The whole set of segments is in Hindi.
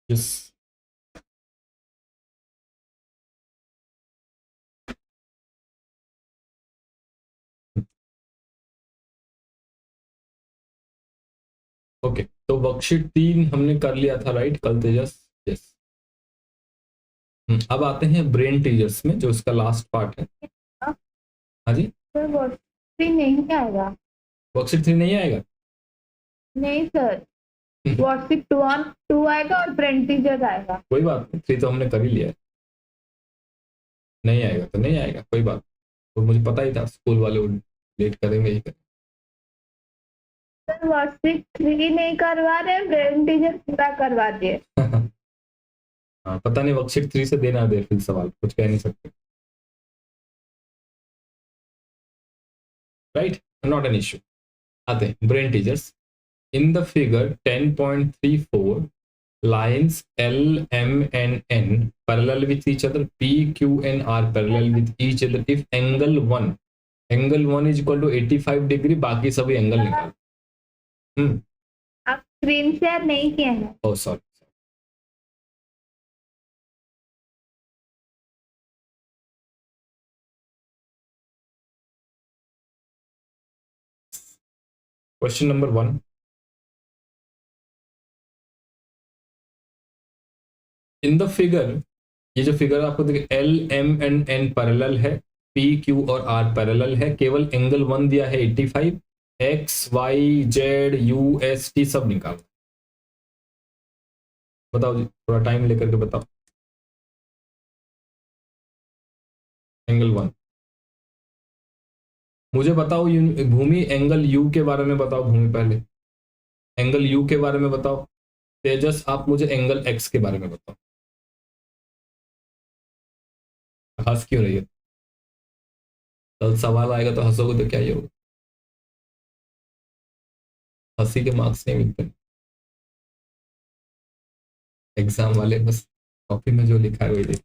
यस। ओके, तो वर्कशीट 3 हमने कर लिया था राइट कल तेजस। यस। अब आते हैं ब्रेन टीजर्स में जो इसका लास्ट पार्ट है। हाँ जी, सर वर्कशीट नहीं आएगा। वर्कशीट 3 नहीं आएगा? नहीं सर, वर्कशीट 2 आएगा और ब्रेन टीजर आएगा। कोई बात नहीं, 3 तो हमने कर ही लिया है। नहीं आएगा तो नहीं आएगा, कोई बात। तो मुझे पता ही था स्कूल वाले लेट करेंगे ही करेंगे। सर वर्कशीट 3 नहीं करवा रहे, ब्रेन टीजर पूरा करवा दिए। हाँ, पता नहीं वर्कशीट 3 से देना दे, फिर सवाल कुछ कह नहीं सकते। Right, not an issue. आते हैं brain teasers. In the figure 10.34 lines L, M and N parallel with each other, P, Q and R parallel with each other if angle 1 is equal to 85 degree, बाकी सभी एंगल निकाल। आप स्क्रीन शेयर नहीं किए हैं। Oh sorry. Question number 1, in the figure, ये जो फिगर आपको देखिए L, M and N parallel है, P, Q और R पैरेलल है, केवल एंगल 1 दिया है 85, X, Y, Z, U, S, T सब निकालो। बताओ जी, थोड़ा टाइम लेकर के बताओ। एंगल 1 मुझे बताओ, भूमि एंगल U के बारे में बताओ। भूमि पहले एंगल U के बारे में बताओ। तेजस आप मुझे एंगल X के बारे में बताओ। हंस क्यों रही है? कल सवाल आएगा तो हंसोगे तो क्या ही होगा? हंसी के मार्क्स नहीं मिलते एग्जाम वाले, बस कॉपी में जो लिखा है वही देख।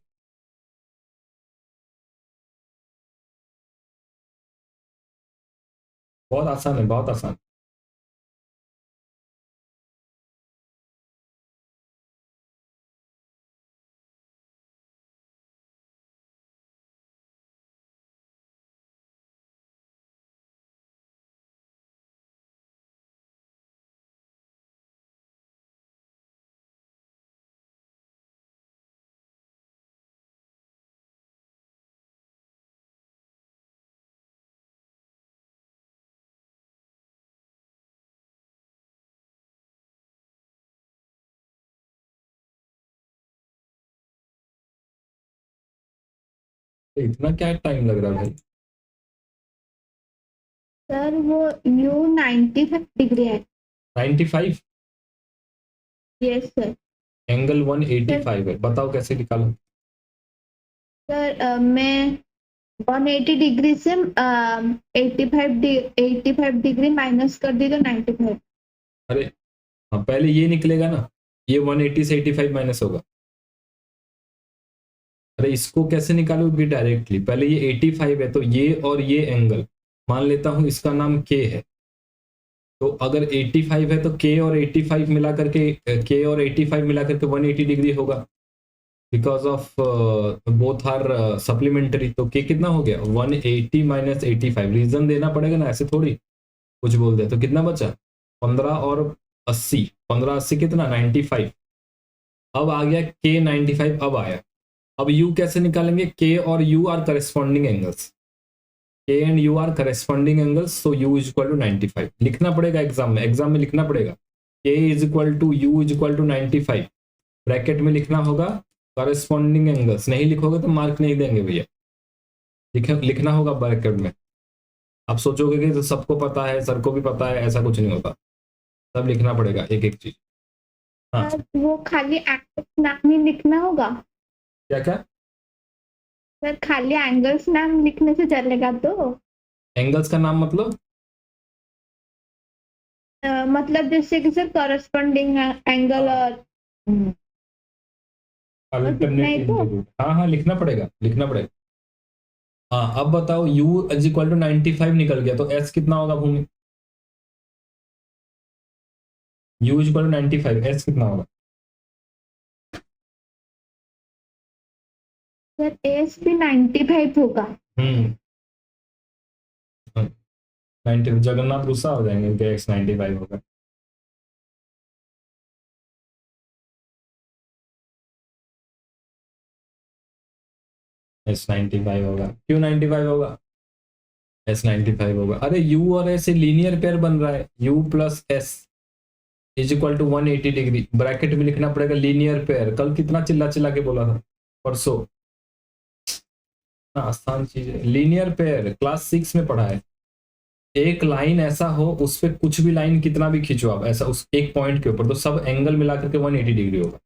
बहुत आसान है, बहुत आसान। तो इतना क्या टाइम लग रहा है भाई? सर वो U 95 डिग्री है। 95? Yes sir. एंगल 185 है, बताओ कैसे निकालो। सर मैं 180 डिग्री से 85 डिग्री माइनस कर दी तो 95। अरे हाँ, पहले ये निकलेगा ना, ये 180 से 85 माइनस होगा। अरे इसको कैसे निकालोगे डायरेक्टली? पहले ये 85 है तो ये और ये एंगल मान लेता हूं इसका नाम K है, तो अगर 85 है तो K और 85 मिला करके मिला करके 180 डिग्री होगा, because of both are supplementary. तो K कितना हो गया? 180 माइनस 85। रीजन देना पड़ेगा ना, ऐसे थोड़ी कुछ बोल दिया। तो कितना बचा? 15 और 80, 15 80 कितना? 95। अब आ गया K 95, अब आया। अब U कैसे निकालेंगे? K और U are corresponding angles, K and U are corresponding angles, so U is equal to 95 लिखना पड़ेगा एग्जाम में लिखना पड़ेगा। K is equal to U is equal to 95, bracket में लिखना होगा करेस्पॉन्डिंग एंगल्स। नहीं लिखोगे तो मार्क नहीं देंगे भैया, लिखना होगा ब्रैकेट में। आप सोचोगे कि तो सबको पता है, सर को भी पता है, ऐसा कुछ नहीं होता, सब लिखना पड़ेगा एक एक चीज। हाँ वो खाली एंगल्स नाम ही लिखना होगा। क्या क्या? सर खाली एंगल्स नाम लिखने से चलेगा तो? एंगल्स का नाम मतलब? मतलब जैसे कि सर कॉरेस्पॉन्डिंग एंगल और अल्टरनेट तो इंटीग्रल, हाँ हाँ लिखना पड़ेगा, लिखना पड़ेगा। हाँ अब बताओ, U इज इक्वल टू 95 निकल गया तो S कितना होगा भूमि? U is equal to 95, S कितना होगा? सर एस भी 95 होगा। 90 जगन्नाथ गुस्सा हो जाएंगे उनके एक्स 95 होगा। एस 95 होगा। क्यों 95 होगा? एस 95 होगा। अरे यू और एस लीनियर पेयर बन रहा है, U plus S is equal to 180 degree. Bracket में लिखना पड़ेगा लीनियर पेयर। कल कितना चिल्ला चिल्ला के बोला था, परसों। आसान चीज है लीनियर पेयर, क्लास 6 में पढ़ा है। एक लाइन ऐसा हो उस पर कुछ भी लाइन कितना भी खींचो आप ऐसा उस एक पॉइंट के ऊपर, तो सब एंगल मिलाकर के 180 डिग्री होगा।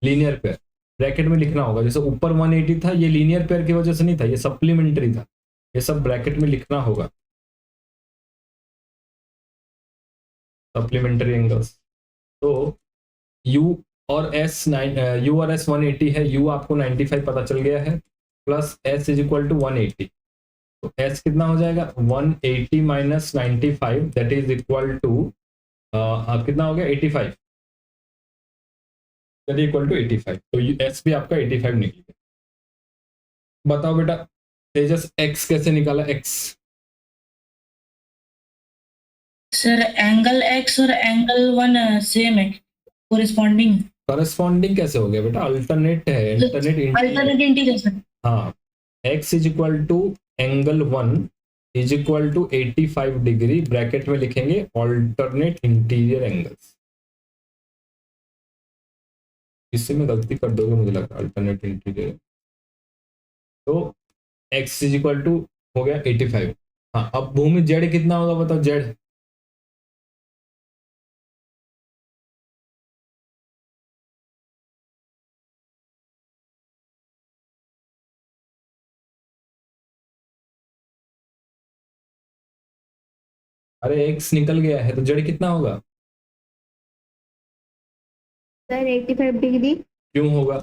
लीनियर पेयर ब्रैकेट में लिखना होगा। जैसे ऊपर 180 था, ये लीनियर पेयर की वजह से नहीं था, ये सप्लीमेंट्री था। ये सब ब्रैकेट में लिखना होगा, सप्लीमेंट्री एंगल्स। तो यू और एस 180 है, यू आपको 95 पता चल गया है, plus S is equal to 180। तो एस कितना हो जाएगा? 180 minus 95 that is equal to कितना हो गया? 85। That is equal to 85। तो एस भी आपका 85 निकल गया। बताओ बेटा तेजस एक्स कैसे निकाला? एक्स सर एंगल एक्स और एंगल 1 सेम है, कोरिस्पॉन्डिंग। करस्पॉन्डिंग कैसे हो गया बेटा? अल्टरनेट है, अल्टरनेट इंटीरियर सर। हाँ, X is equal to angle 1 is equal to 85 degree, bracket में लिखेंगे ऑल्टरनेट इंटीरियर एंगल्स। इससे में गलती कर दोगे मुझे लगता है, अल्टरनेट इंटीरियर। तो एक्स इज इक्वल टू हो गया 85। हाँ, अब भूमि जेड कितना होगा बताओ? जेड अरे एक्स निकल गया है तो जेड कितना होगा? Sir 85 degree. क्यों होगा?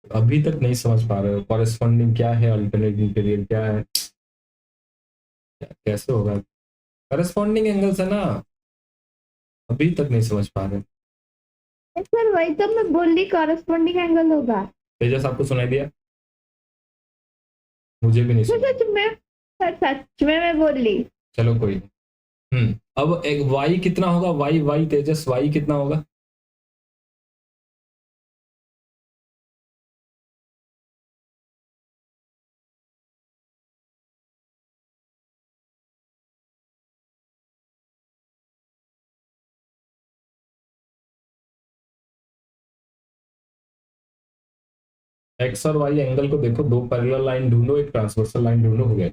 अभी तक नहीं समझ पा रहे हो कॉरेस्पॉन्डिंग क्या है, अल्टरनेट इंटीरियर क्या है, कैसे होगा? कॉरेस्पॉन्डिंग एंगल्स है ना, अभी तक नहीं समझ पा रहे। सर वही तो मैं बोल रही, कॉरेस्पॉन्डिंग एंगल होगा। तेजस आपको सुनाई दिया? मुझे भी नहीं सुना। सच में मैं बोल ली। चलो कोई नहीं। अब एक y कितना होगा? y तेजस y कितना होगा? x और y एंगल को देखो, दो पैरेलल लाइन ढूंढो, एक ट्रांसवर्सल लाइन ढूंढो, हो गया।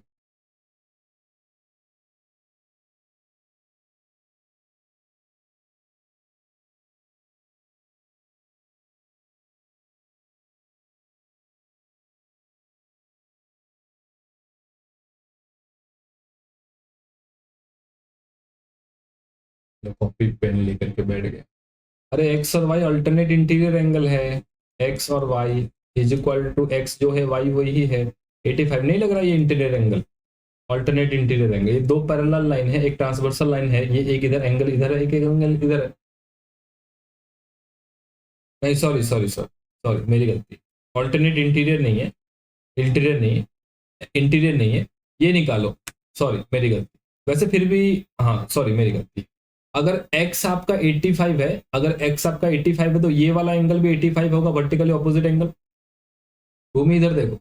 कॉपी पेन लेकर के बैठ गए। अरे x और y अल्टरनेट इंटीरियर एंगल है। x और y is equal to x जो है y वही है। 85 नहीं लग रहा ये interior angle, alternate interior angle. ये दो पैरेलल लाइन है, एक ट्रांसवर्सल लाइन है, ये एक इधर एंगल इधर है, एक एंगल इधर है। नहीं सॉरी सॉरी सॉरी सॉरी, मेरी गलती। ऑल्टरनेट इंटीरियर नहीं है, इंटीरियर नहीं है, इंटीरियर नहीं है, ये निकालो। सॉरी मेरी गलती। वैसे फिर भी हाँ सॉरी मेरी गलती। अगर x आपका 85 है, अगर x आपका 85 है तो ये वाला एंगल भी 85 होगा, वर्टिकली ऑपोजिट एंगल। भूमि इधर देखो,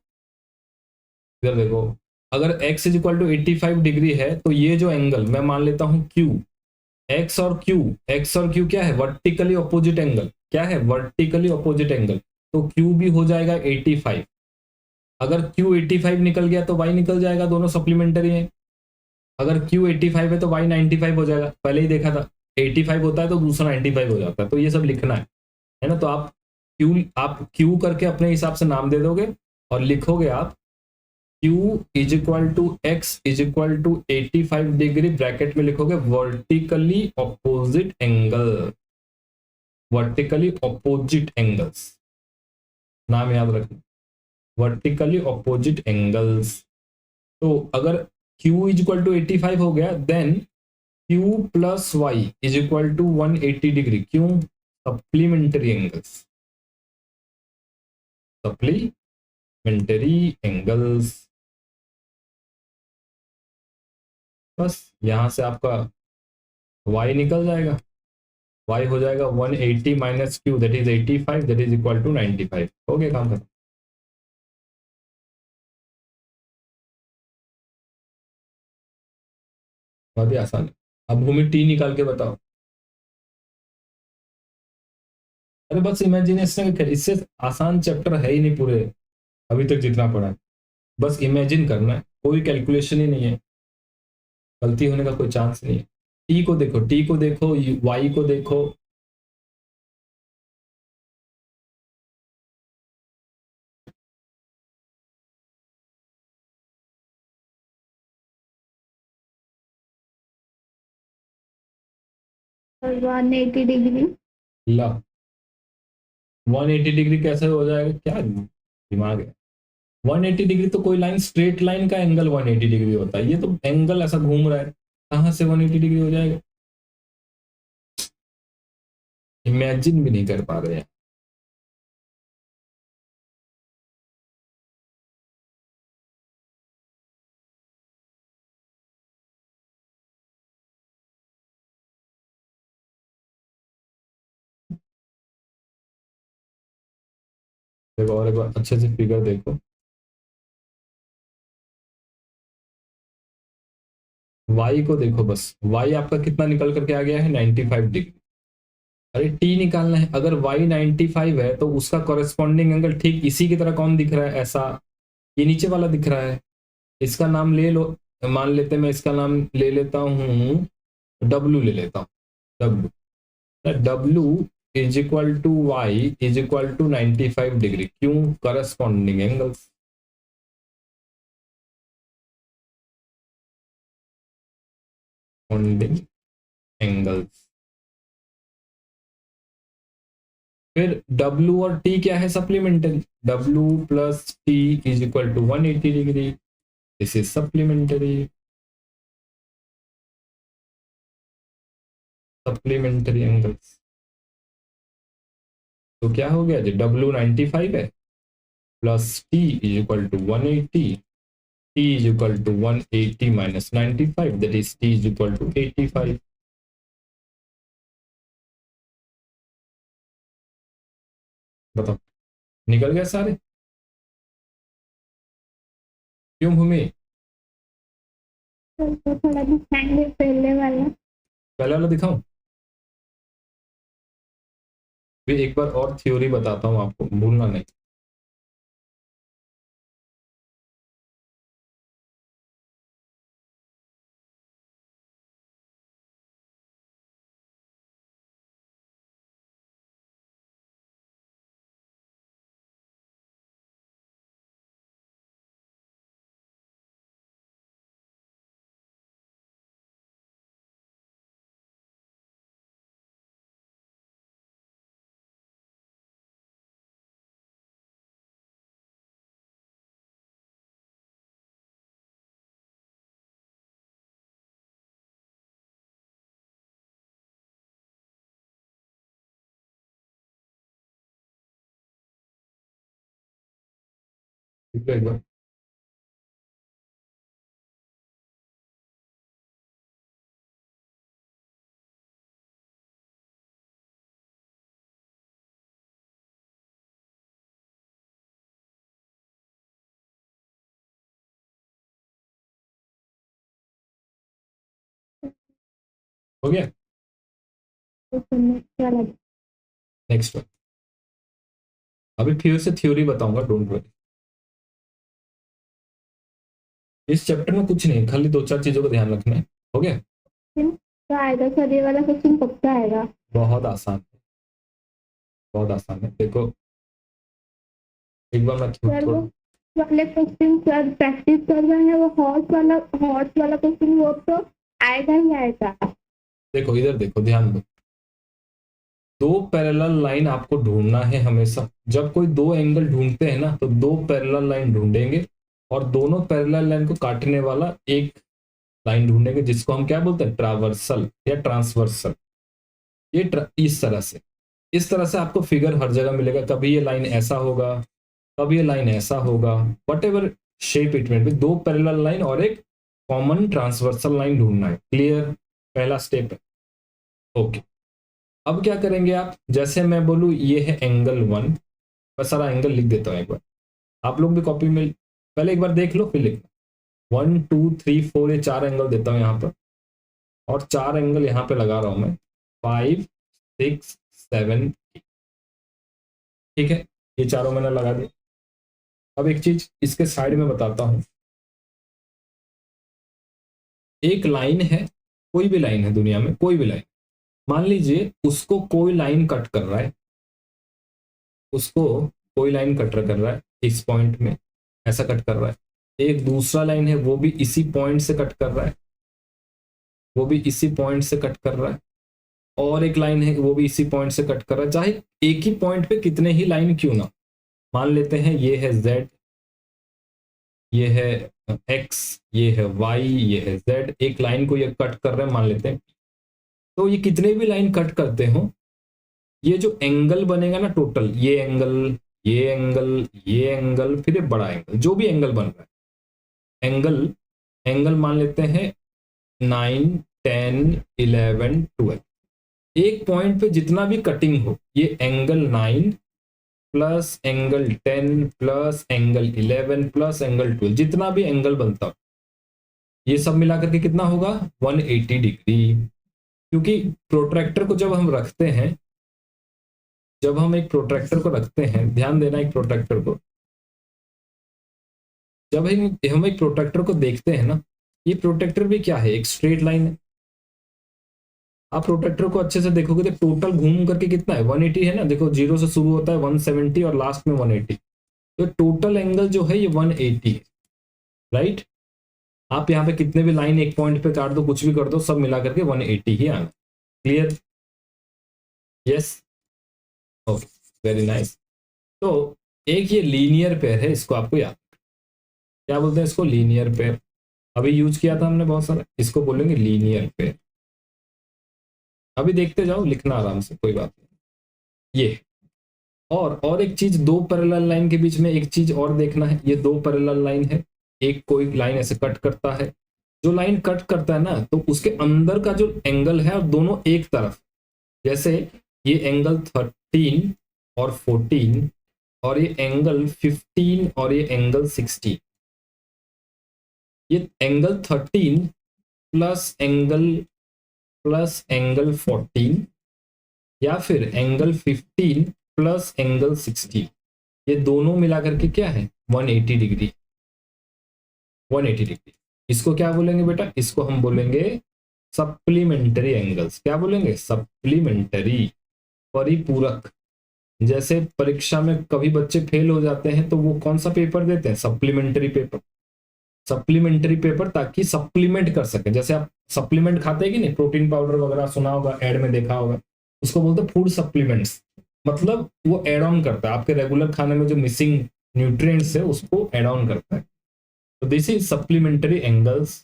इधर देखो। अगर x is equal to 85 degree है तो ये जो एंगल मैं मान लेता हूं q, x और q क्या है? Vertically opposite angle. क्या है? Vertically opposite angle. तो q भी हो जाएगा 85। अगर q 85 निकल गया तो y निकल जाएगा, दोनों सप्लीमेंटरी हैं। अगर q 85 है तो y 95 हो जाएगा, पहले ही देखा था। 85 होता है तो दूसरा 95 हो जाता है, तो ये सब लिखना है ना। तो आप q करके अपने हिसाब से नाम दे दोगे और लिखोगे आप q is equal to X is equal to 85 degree, bracket में लिखोगे vertically opposite angle. Vertically opposite angles नाम याद रखना, वर्टिकली ऑपोजिट एंगल्स। तो अगर Q इज इक्वल टू 85 हो गया, then Q plus Y is equal to 180 degree. क्यों? Supplementary angles, supplementary angles. बस यहां से आपका y निकल जाएगा, y हो जाएगा 180 minus Q that is 85 that is equal to 95। हो गया काम खत्म। बहुत ही आसान है। अब भूमि T निकाल के बताओ। अरे बस इमेजिनेशन, इससे आसान चैप्टर है ही नहीं पूरे अभी तक जितना पढ़ा है। बस इमेजिन करना है, कोई कैलकुलेशन ही नहीं है, गलती होने का कोई चांस नहीं है। टी को देखो, टी को देखो, वाई को देखो, और 180 डिग्री। ला 180 डिग्री कैसे हो जाएगा? क्या दिमाग है? 180 डिग्री तो कोई लाइन, स्ट्रेट लाइन का एंगल 180 डिग्री होता है, ये तो एंगल ऐसा घूम रहा है, कहां से 180 डिग्री हो जाएगा? इमेजिन भी नहीं कर पा रहे हैं। देखो और एक बार अच्छे से फिगर देखो, y को देखो, बस y आपका कितना निकल करके आ गया है? 95 डिग्री। अरे t निकालना है, अगर y 95 है तो उसका कॉरेस्पॉन्डिंग एंगल ठीक इसी की तरह कौन दिख रहा है? ऐसा, ये नीचे वाला दिख रहा है, इसका नाम ले लो, मान लेते मैं इसका नाम ले लेता हूँ W, ले लेता हूँ W is equal to Y is equal to 95 degree. क्यों? Corresponding angles, angles. फिर W और T क्या है? Supplementary. W plus T is equal to 180 degree, this is supplementary, supplementary angles. तो क्या हो गया जी? W 95 है plus T is equal to 180, T is equal to 180 minus 95 that is T is equal to 85। बताओ निकल गया सारे? क्यों भूमि? तो थोड़ा दिखाएंगे पहले वाला। पहले वाला दिखाऊं? फिर एक बार और थ्योरी बताता हूं आपको, भूलना नहीं। ठीक है, एक बार हो गया। तो नेक्स्ट वाला। नेक्स्ट वन, अभी फिर से थ्योरी बताऊंगा, डोंट वरी। इस चैप्टर में कुछ नहीं, खाली दो चार चीजों का ध्यान रखना है। हो गया? तो आएगा सर, ये वाला क्वेश्चन पक्का आएगा। बहुत आसान है, बहुत आसान है। देखो एक बार मैं सर वो वाले क्वेश्चन सर प्रैक्टिस कर रहे हैं, वो हॉर्स वाला क्वेश्चन वो तो आएगा ही आएगा। देखो इधर देखो, ध्यान दो, दो पैरेलल लाइन आपको ढूंढना है हमेशा। जब कोई दो एंगल ढूंढते हैं ना, तो दो पैरेलल लाइन ढूंढेंगे और दोनों पैरेलल लाइन को काटने वाला एक लाइन ढूंढेंगे जिसको हम क्या बोलते हैं, ट्रावर्सल या ट्रांसवर्सल। ये इस तरह से आपको फिगर हर जगह मिलेगा। कभी ये लाइन ऐसा होगा, कभी ये लाइन ऐसा होगा, वट एवर शेप इट में, दो पैरेलल लाइन और एक कॉमन ट्रांसवर्सल लाइन ढूंढना है। क्लियर, पहला स्टेप है। ओके, अब क्या करेंगे आप, जैसे मैं बोलूं ये है एंगल 1, मैं सारा एंगल लिख देता हूं एक बार, आप लोग भी कॉपी में पहले एक बार देख लो फिर लिखना। 1 2 3 4 ये 4 एंगल देता हूं यहाँ पर, और 4 एंगल यहाँ पे लगा रहा हूं मैं, 5 6 7। ठीक है, ये चारों मैंने लगा दिए। अब एक चीज इसके साइड में बताता हूं, एक लाइन है, कोई भी लाइन है दुनिया में, कोई भी लाइन, मान लीजिए उसको कोई लाइन कट कर रहा है, उसको कोई लाइन कट कर रहा है इस पॉइंट में, ऐसा कट कर रहा है। एक दूसरा लाइन है वो भी इसी पॉइंट से कट कर रहा है, वो भी इसी पॉइंट से कट कर रहा है, और एक लाइन है वो भी इसी पॉइंट से कट कर रहा है। चाहे एक ही पॉइंट पे कितने ही लाइन क्यों ना, मान लेते हैं ये है z, ये है x, ये है y, ये है z, एक लाइन को ये कट कर रहे हैं मान लेते हैं। तो ये कितने भी लाइन कट करते हो, ये जो एंगल बनेगा ना टोटल, ये एंगल, ये एंगल, ये एंगल, फिर ये बड़ा एंगल, जो भी एंगल बन रहा है, एंगल मान लेते हैं 9 10 11 12, एक पॉइंट पे जितना भी कटिंग हो, ये angle 9 plus angle 10 plus angle 11 plus angle 12, जितना भी एंगल बनता हो, ये सब मिलाकर के कितना होगा, 180 डिग्री। क्योंकि प्रोट्रैक्टर को जब हम रखते हैं, जब हम एक प्रोट्रैक्टर को रखते हैं, ध्यान देना, एक प्रोट्रैक्टर को जब हम एक प्रोट्रैक्टर को देखते हैं ना, ये प्रोट्रैक्टर भी क्या है, एक स्ट्रेट लाइन है। आप प्रोट्रैक्टर को अच्छे से देखोगे तो टोटल घूम करके कितना है, 180 है ना, देखो 0 से शुरू होता है 170 और लास्ट में 180, तो टोटल एंगल जो है ये 180 है, राइट। आप यहाँ पे कितने भी लाइन एक पॉइंट पे काट दो, कुछ भी कर दो, सब मिला करके 180 ही आना। Clear, yes, okay, very nice. तो एक ये लीनियर पेयर है, इसको आपको याद, क्या बोलते हैं इसको, लीनियर पेयर। अभी यूज किया था हमने बहुत सारा, इसको बोलेंगे लीनियर पेयर। अभी देखते जाओ, लिखना आराम से, कोई बात नहीं। ये और एक चीज, दो पैरेलल लाइन के बीच में एक चीज और देखना है, ये दो पैरेलल लाइन है, एक कोई लाइन ऐसे कट करता है, जो लाइन कट करता है ना, तो उसके अंदर का जो एंगल है, और दोनों एक तरफ, जैसे ये एंगल 13 और 14, और ये एंगल 15 और ये एंगल 16, ये एंगल 13 प्लस एंगल 14, या फिर एंगल 15 प्लस एंगल 16, ये दोनों मिलाकर के क्या है, 180 डिग्री। 180 डिग्री, इसको क्या बोलेंगे बेटा, इसको हम बोलेंगे सप्लीमेंट्री एंगल्स। क्या बोलेंगे, सप्लीमेंट्री, परिपूरक। जैसे परीक्षा में कभी बच्चे फेल हो जाते हैं तो वो कौन सा पेपर देते हैं, सप्लीमेंट्री पेपर। सप्लीमेंट्री पेपर ताकि सप्लीमेंट कर सके, जैसे आप सप्लीमेंट खाते हैं कि नहीं, प्रोटीन पाउडर वगैरह सुना होगा, एड में देखा होगा, उसको बोलते हैं फूड सप्लीमेंट्स। मतलब वो एड ऑन करता है आपके रेगुलर खाने में जो मिसिंग न्यूट्रिएंट्स है उसको एड ऑन करता है। तो this is supplementary angles,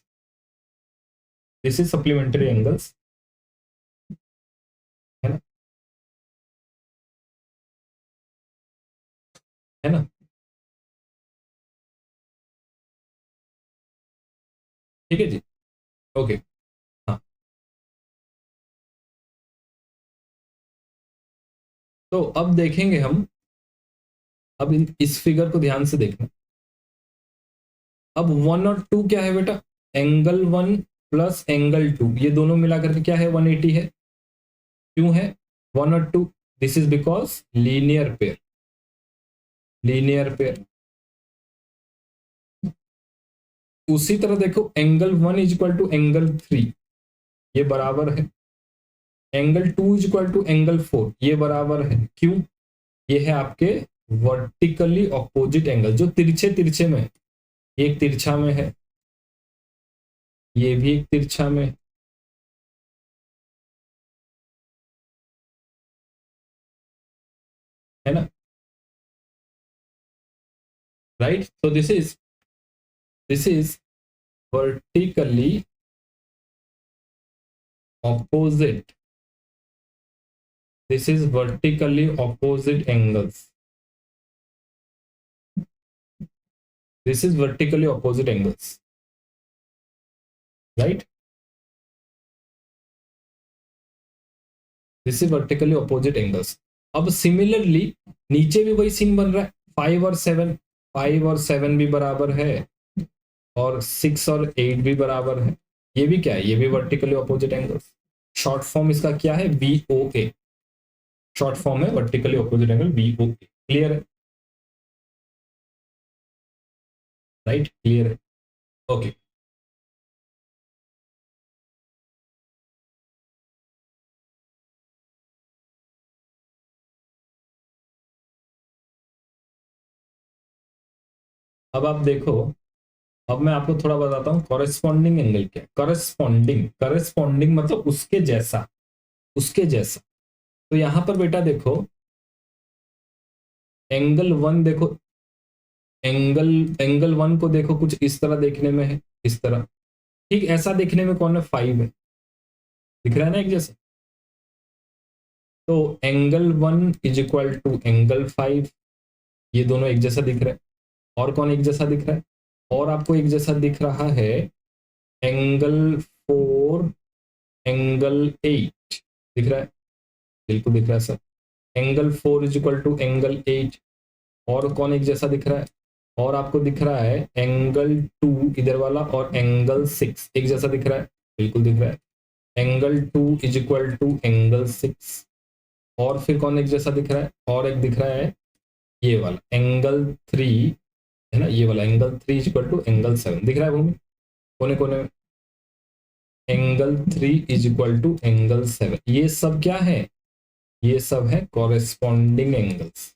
this is supplementary angles, है ना, है ना। ठीक है जी, ओके, हाँ। तो अब देखेंगे हम, अब इस फिगर को ध्यान से देखना। अब 1 और 2 क्या है बेटा, एंगल 1 प्लस एंगल 2, ये दोनों मिला करके क्या है, 180 है। क्यों है 1 और 2, this is because linear pair, linear pair. उसी तरह देखो, angle 1 is equal to angle 3, ये बराबर है, angle 2 is equal to angle 4, ये बराबर है। क्यों, ये है आपके वर्टिकली ऑपोजिट एंगल, जो तिरछे तिरछे में है, एक तिरछा में है, ये भी एक तिरछा में, है ना, राइट। तो this is vertically opposite, this is vertically opposite angles, this is vertically opposite angles, right? This is vertically opposite angles. अब सिमिलरली नीचे भी वही सीन बन रहा है, 5 और 7, 5 और 7 भी बराबर है और 6 और 8 भी बराबर है। ये भी क्या है, ये भी vertically opposite angles. Short form इसका क्या है, VOA, शॉर्ट फॉर्म है vertically opposite angle VOA। Clear है, राइट, क्लियर है, ओके। अब आप देखो, अब मैं आपको थोड़ा बताता हूँ कॉरेस्पॉन्डिंग एंगल क्या है। कॉरेस्पॉन्डिंग, कॉरेस्पॉन्डिंग मतलब उसके जैसा, उसके जैसा। तो यहां पर बेटा देखो, एंगल 1 देखो, एंगल 1 को देखो कुछ इस तरह देखने में है, इस तरह। ठीक ऐसा देखने में कौन है, 5 है, दिख रहा है ना एक जैसा। तो angle 1 is equal to angle 5, ये दोनों एक जैसा दिख रहा है। और कौन एक जैसा दिख रहा है, और आपको एक जैसा दिख रहा है एंगल 4, एंगल 8 दिख रहा है, बिल्कुल दिख रहा है sir. Angle 4 is equal to angle 8। और कौन एक जैसा दिख रहा है, और आपको दिख रहा है एंगल 2 इधर वाला और एंगल 6 एक जैसा दिख रहा है, बिल्कुल दिख रहा है। Angle 2 is equal to angle 6। और फिर कौन एक जैसा दिख रहा है, और एक दिख रहा है ये वाला एंगल 3, है ना, ये वाला angle 3 is equal to angle 7 दिख रहा है भूमि कोने कोने में। Angle 3 is equal to angle 7, ये सब क्या है, ये सब है कॉरेस्पॉन्डिंग एंगल्स।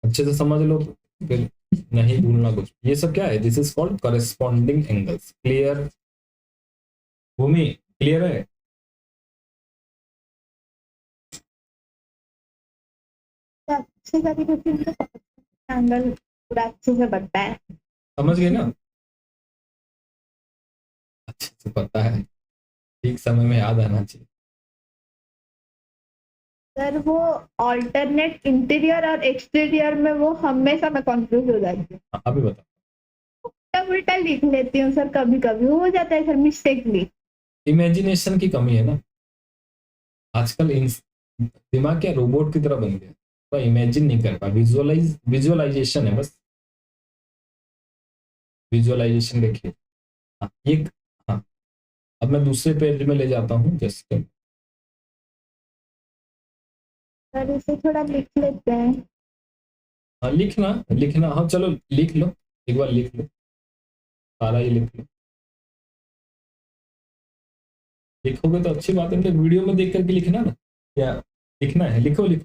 अच्छे से समझ लो, फिर नहीं भूलना कुछ। ये सब क्या है, this is called corresponding angles. Clear Bhumi, clear है? अच्छे से एंगल पूरा अच्छे से बनता है। समझ गए ना, अच्छे से पता है, ठीक समय में याद आना चाहिए। सर वो ऑल्टरनेट इंटीरियर और एक्सटीरियर में वो हमेशा मैं कंफ्यूज हो जाती हूँ, हाँ, अभी बता। उल्टा उल्टा लिख लेती हूँ सर, कभी कभी हो जाता है सर मिस्टेकली। इमेजिनेशन की कमी है ना, आजकल दिमाग क्या रोबोट की तरह बन गया, तो इमेजिन नहीं कर पा, विजुअलाइजेशन है बस, विजुअलाइजेशन देखिए। हाँ ये, हाँ अब मैं दूसरे पेज में ले जाता हूँ जस्ट। सर इसे थोड़ा लिख लेते हैं। हाँ लिखना, लिखना, हाँ चलो लिख लो, एक बार लिख लो, सारा ही लिख लो। लिखोगे तो अच्छी बात है, मतलब वीडियो में देख करके लिखना ना, क्या लिखना है, लिखो लिखो,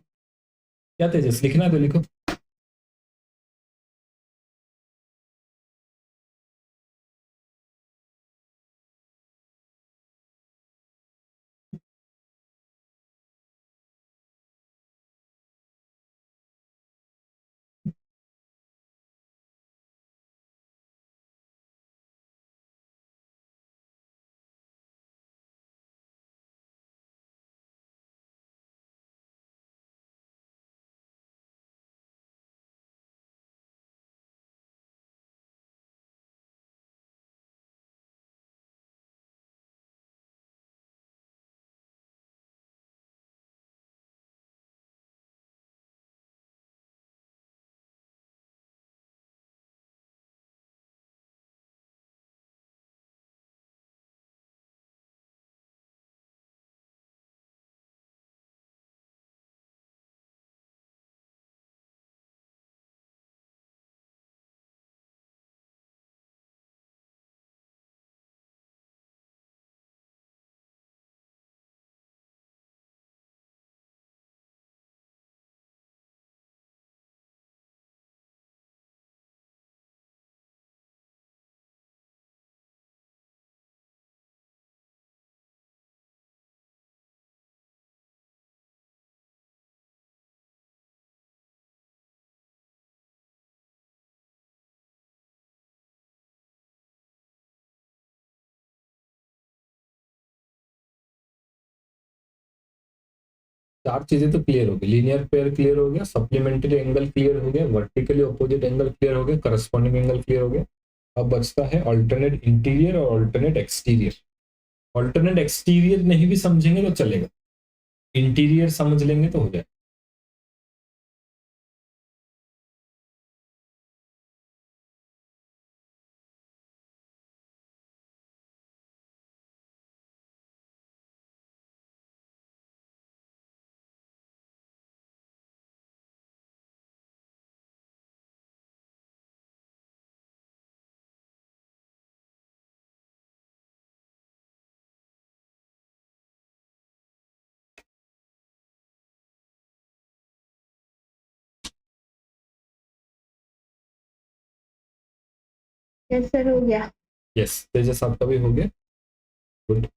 क्या तेजस लिखना है तो लिखो। 4 चीजें तो क्लियर हो गई, लीनियर पेयर क्लियर हो गया, सप्लीमेंट्री एंगल क्लियर हो गया, वर्टिकली ऑपोजिट एंगल क्लियर हो गया, करस्पॉन्डिंग एंगल क्लियर हो गया। अब बचता है अल्टरनेट इंटीरियर और अल्टरनेट एक्सटीरियर। अल्टरनेट एक्सटीरियर नहीं भी समझेंगे तो चलेगा, इंटीरियर समझ लेंगे तो हो जाए। यस सर, हो गया। यस, तेजस आपका भी हो गया, गुड।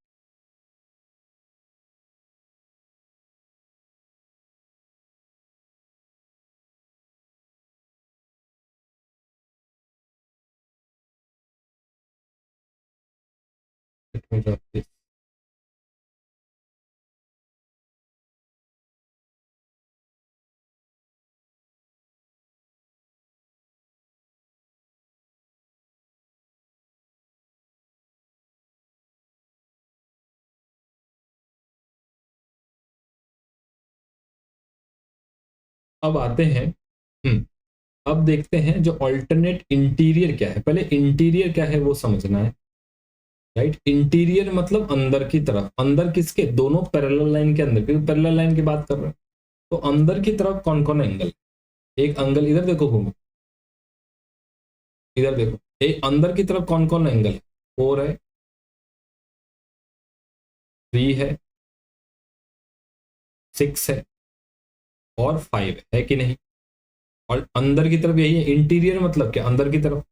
अब आते हैं, अब देखते हैं जो अल्टरनेट इंटीरियर क्या है। पहले इंटीरियर क्या है वो समझना है, राइट। इंटीरियर मतलब अंदर की तरफ, अंदर किसके, दोनों पैरेलल लाइन के अंदर, क्योंकि पैरेलल लाइन की बात कर रहे हैं। तो अंदर की तरफ कौन कौन एंगल, एक एंगल इधर देखो, घूमो इधर देखो, एक अंदर की तरफ कौन कौन एंगल है, 4 है, 3 है, 6 है और 5 है कि नहीं। और अंदर की तरफ यही है इंटीरियर, मतलब क्या, अंदर की तरफ।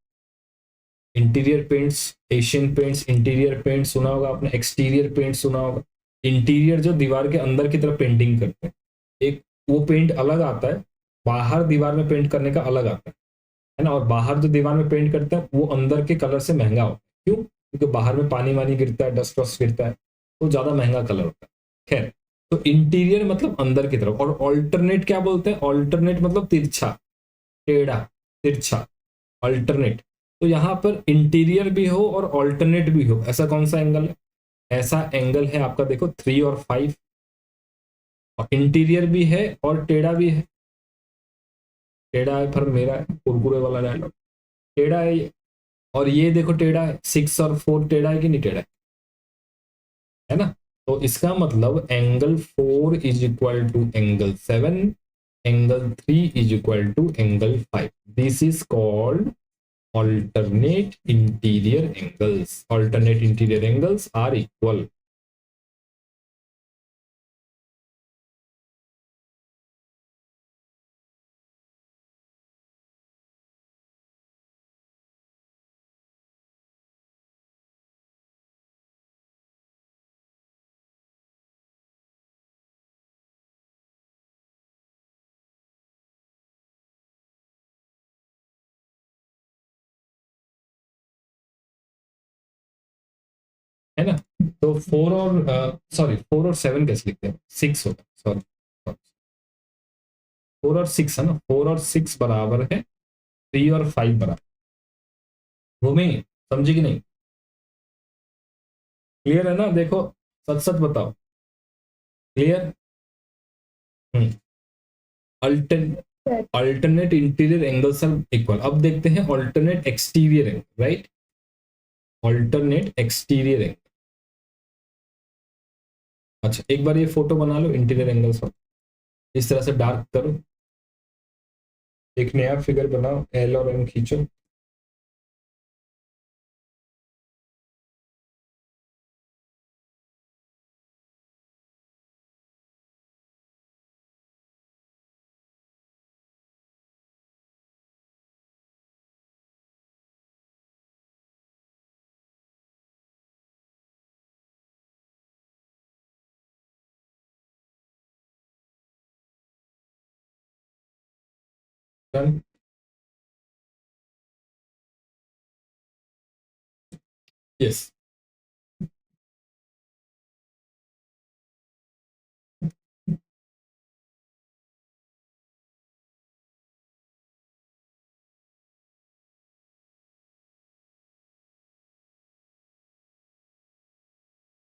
Interior paints, Asian Paints interior paint सुना होगा आपने, एक्सटीरियर पेंट सुना होगा। इंटीरियर जो दीवार के अंदर की तरफ पेंटिंग करते हैं, एक वो पेंट अलग आता है, बाहर दीवार में पेंट करने का अलग आता है ना। और बाहर जो दीवार में पेंट करते हैं वो अंदर के कलर से महंगा होता है, क्यों, क्योंकि बाहर में पानी वानी गिरता है, डस्ट वस्ट गिरता है, तो ज्यादा महंगा कलर होता है। खैर, तो इंटीरियर मतलब अंदर की तरफ, और ऑल्टरनेट क्या बोलते हैं, ऑल्टरनेट मतलब तिरछा, टेढ़ा, तिरछा, अल्टरनेट। तो यहाँ पर इंटीरियर भी हो और ऑल्टरनेट भी हो, ऐसा कौन सा एंगल है, ऐसा एंगल है आपका, देखो 3 और 5, और इंटीरियर भी है और टेढ़ा भी है। टेढ़ा है पर मेरा है, कुरकुरे वाला डायलॉग, टेढ़ा है ये, और ये देखो टेढ़ा है, 6 और 4 टेढ़ा है कि नहीं टेढ़ा है ना। तो इसका मतलब angle 4 is equal to angle 7, angle 3 is equal to angle 5। This is called alternate interior angles. Alternate interior angles are equal. है ना। तो 4 और सॉरी 4 और 7 कैसे लिखते हैं, 6 होगा, सॉरी 4 और 6 है ना, 4 और 6 बराबर है 3 और 5 बराबर। घूमेंगे, समझे कि नहीं, क्लियर है ना। देखो सच सच बताओ, क्लियर। अल्टरन sir alternate interior angles are equal. अब देखते हैं alternate exterior angle, right, alternate exterior angle. अच्छा, एक बार ये फोटो बना लो इंटीरियर एंगल्स का, इस तरह से डार्क करो, एक नया फिगर बनाओ, एल और एम खींचो। डन। यस,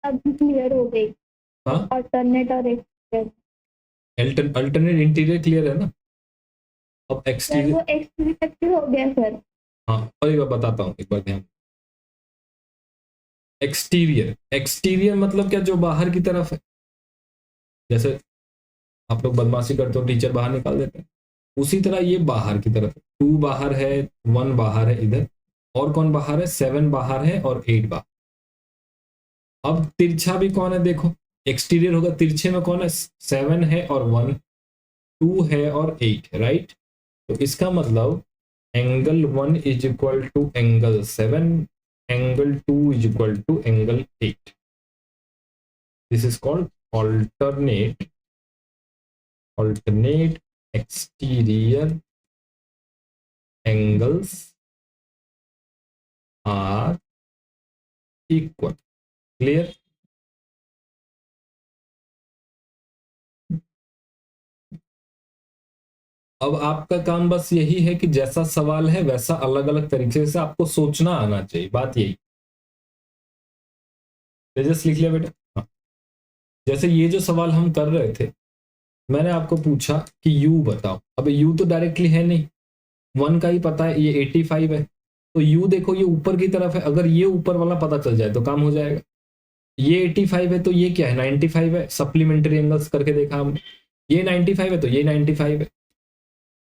अब क्लियर हो गई। हाँ अल्टरनेट और एक्सटीरियर। अल्टरनेट इंटीरियर क्लियर है ना। अब सर एक्सटीरियर, वो एक्सटीरियर हो गया सर। हाँ और एक बार बताता हूँ, एक बार ध्यान। एक्सटीरियर, एक्सटीरियर मतलब क्या, जो बाहर की तरफ है। जैसे आप लोग बदमाशी करते हो, टीचर बाहर निकाल देते हैं, उसी तरह ये बाहर की तरफ है। 2 बाहर है, 1 बाहर है इधर, और कौन बाहर है, 7 बाहर है और 8 बाहर। अब तिरछा भी कौन है देखो, एक्सटीरियर होगा, तिरछे में कौन है, 7 है और 1, 2 है और 8 है, राइट। तो इसका मतलब angle 1 is equal to angle 7, angle 2 is equal to angle 8। This is called alternate exterior angles are equal. Clear? अब आपका काम बस यही है कि जैसा सवाल है वैसा अलग अलग तरीके से आपको सोचना आना चाहिए, बात यही। तेजस लिख लिया बेटा। हाँ, जैसे ये जो सवाल हम कर रहे थे, मैंने आपको पूछा कि u बताओ। अब u तो डायरेक्टली है नहीं, 1 का ही पता है, ये 85 है, तो u देखो ये ऊपर की तरफ है, अगर ये ऊपर वाला पता चल जाए तो काम हो जाएगा। ये 85 है तो ये क्या है, 95 है, सप्लीमेंट्री एंगल्स करके देखा हमने। ये 95 है तो ये 95 है।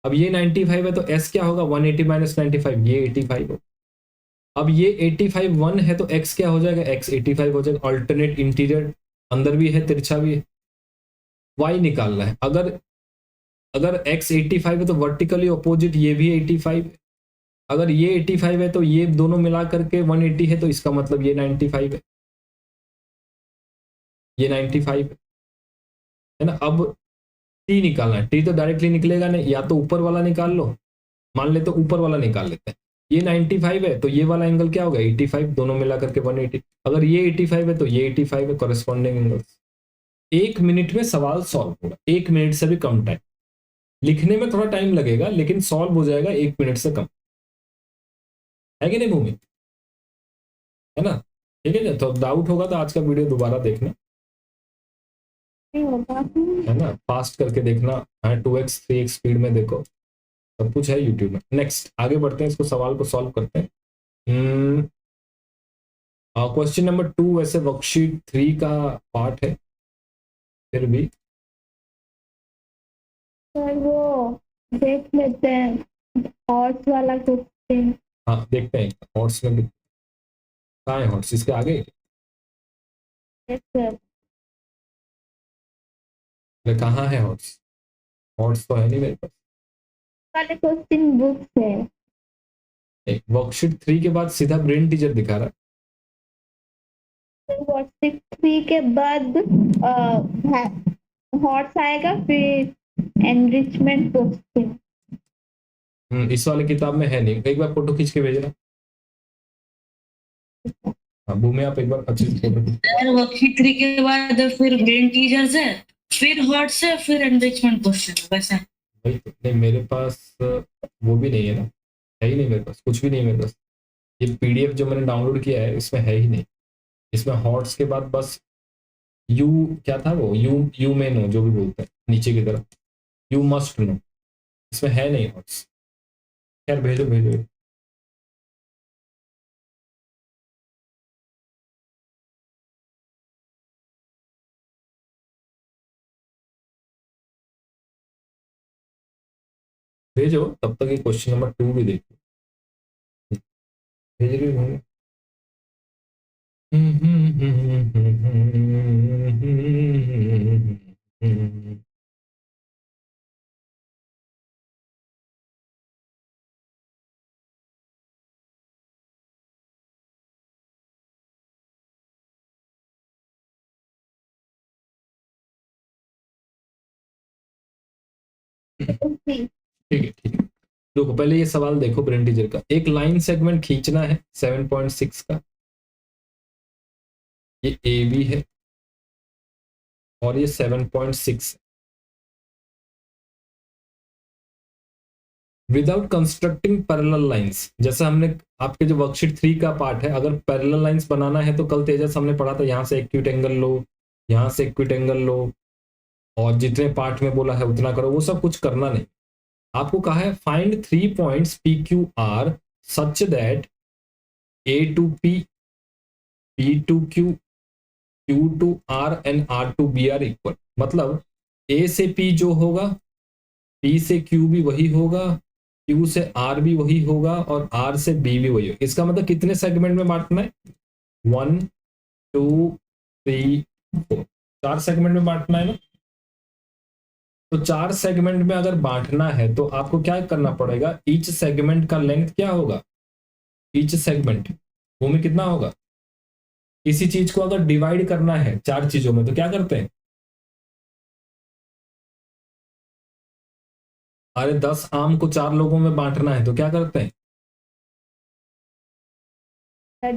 अब ये 95 है तो s क्या होगा, 180 माइनस 95, ये 85 हो। अब ये 85 1 है तो x क्या हो जाएगा, x 85 हो जाएगा। अल्टरनेट इंटीरियर, अंदर भी है तिरछा भी है, y निकालना है। अगर अगर x 85 है तो वर्टिकली अपोजिट ये भी 85 है। अगर ये 85 है तो ये दोनों मिला करके 180 है, तो इसका मतलब ये 95 है, ये 95 है ना। अब t निकालना है, t तो डायरेक्टली निकलेगा नहीं, या तो ऊपर वाला निकाल लो, मान ले तो ऊपर वाला निकाल लेते हैं। ये 95 है तो ये वाला एंगल क्या होगा, 85, दोनों मिला करके 180। अगर ये 85 है तो ये 85 है, कॉरेस्पॉन्डिंग एंगल्स। 1 मिनट में सवाल सॉल्व होगा, 1 मिनट से भी कम टाइम। लिखने में थोड़ा टाइम लगेगा लेकिन सॉल्व हो जाएगा 1 मिनट से कम, है कि नहीं भूमि, है ना। ठीक है, तो डाउट होगा तो आज का वीडियो दोबारा देखना, है ना, फास्ट करके देखना, 2x 3x स्पीड में देखो, सब कुछ है यूट्यूब में। नेक्स्ट आगे बढ़ते हैं, इसको सवाल को सॉल्व करते हैं। क्वेश्चन नंबर 2 वैसे वर्कशीट 3 का पार्ट है, फिर भी सर वो देख लेते हैं हॉर्स वाला क्वेश्चन। हाँ देखते हैं, हॉर्स में भी कहाँ है, हॉर्स इसके आगे। Yes sir. कहाँ है हॉर्स, हॉर्स तो है नहीं मेरे पास। वाले क्वेश्चन बुक है। वर्कशीट 3 के बाद सीधा ब्रेन टीचर दिखा रहा वर्कशीट 3 के बाद हॉर्स आएगा, फिर एनरिचमेंट क्वेश्चन। है। इस वाले किताब में है नहीं, एक बार फोटो खींच के भेजना। हाँ भूमि, आप एक बार अच्छे से फोटो खींच। सर वर्कशीट 3 के बाद फिर ब्रेन टीचर्स है, फिर हॉट से, फिर एनरिचमेंट क्वेश्चन, वैसा। भाई नहीं, मेरे पास वो भी नहीं है ना, है ही नहीं मेरे पास, कुछ भी नहीं मेरे पास। ये पीडीएफ जो मैंने डाउनलोड किया है इसमें है ही नहीं। इसमें हॉट्स के बाद बस यू, क्या था वो, यू में नो जो भी बोलते हैं नीचे की तरफ, यू मस्ट नो, इसमें है नहीं हॉट्स। खैर भेजो भेजो। भेजो, तब तक ये क्वेश्चन नंबर 2 भी देखो। भेज रही हूँ। ठीक है ठीक है, देखो पहले ये सवाल देखो ब्रेन टीचर का। एक लाइन सेगमेंट खींचना है 7.6 का, ये ए बी है और ये 7.6 है। Without constructing parallel lines. जैसे हमने आपके जो वर्कशीट 3 का पार्ट है, अगर पैरेलल लाइंस बनाना है तो कल तेजस हमने पढ़ा था, यहाँ से एक्यूट एंगल लो, यहाँ से एक्यूट एंगल लो, और जितने पार्ट में बोला है उतना करो, वो सब कुछ करना नहीं। आपको कहा है find 3 points P Q R such that A to P, P to Q, Q to R and R to B are equal. मतलब ए से पी जो होगा, पी से क्यू भी वही होगा, क्यू से आर भी वही होगा, और आर से बी भी वही होगा। इसका मतलब कितने सेगमेंट में बांटना है? 1 2 3 4, 4 सेगमेंट में बांटना है ना। तो 4 सेगमेंट में अगर बांटना है तो आपको क्या करना पड़ेगा? ईच सेगमेंट का लेंथ क्या होगा? ईच सेगमेंट वो में कितना होगा? किसी चीज को अगर डिवाइड करना है 4 चीजों में तो क्या करते हैं? अरे 10 आम को 4 लोगों में बांटना है तो क्या करते हैं?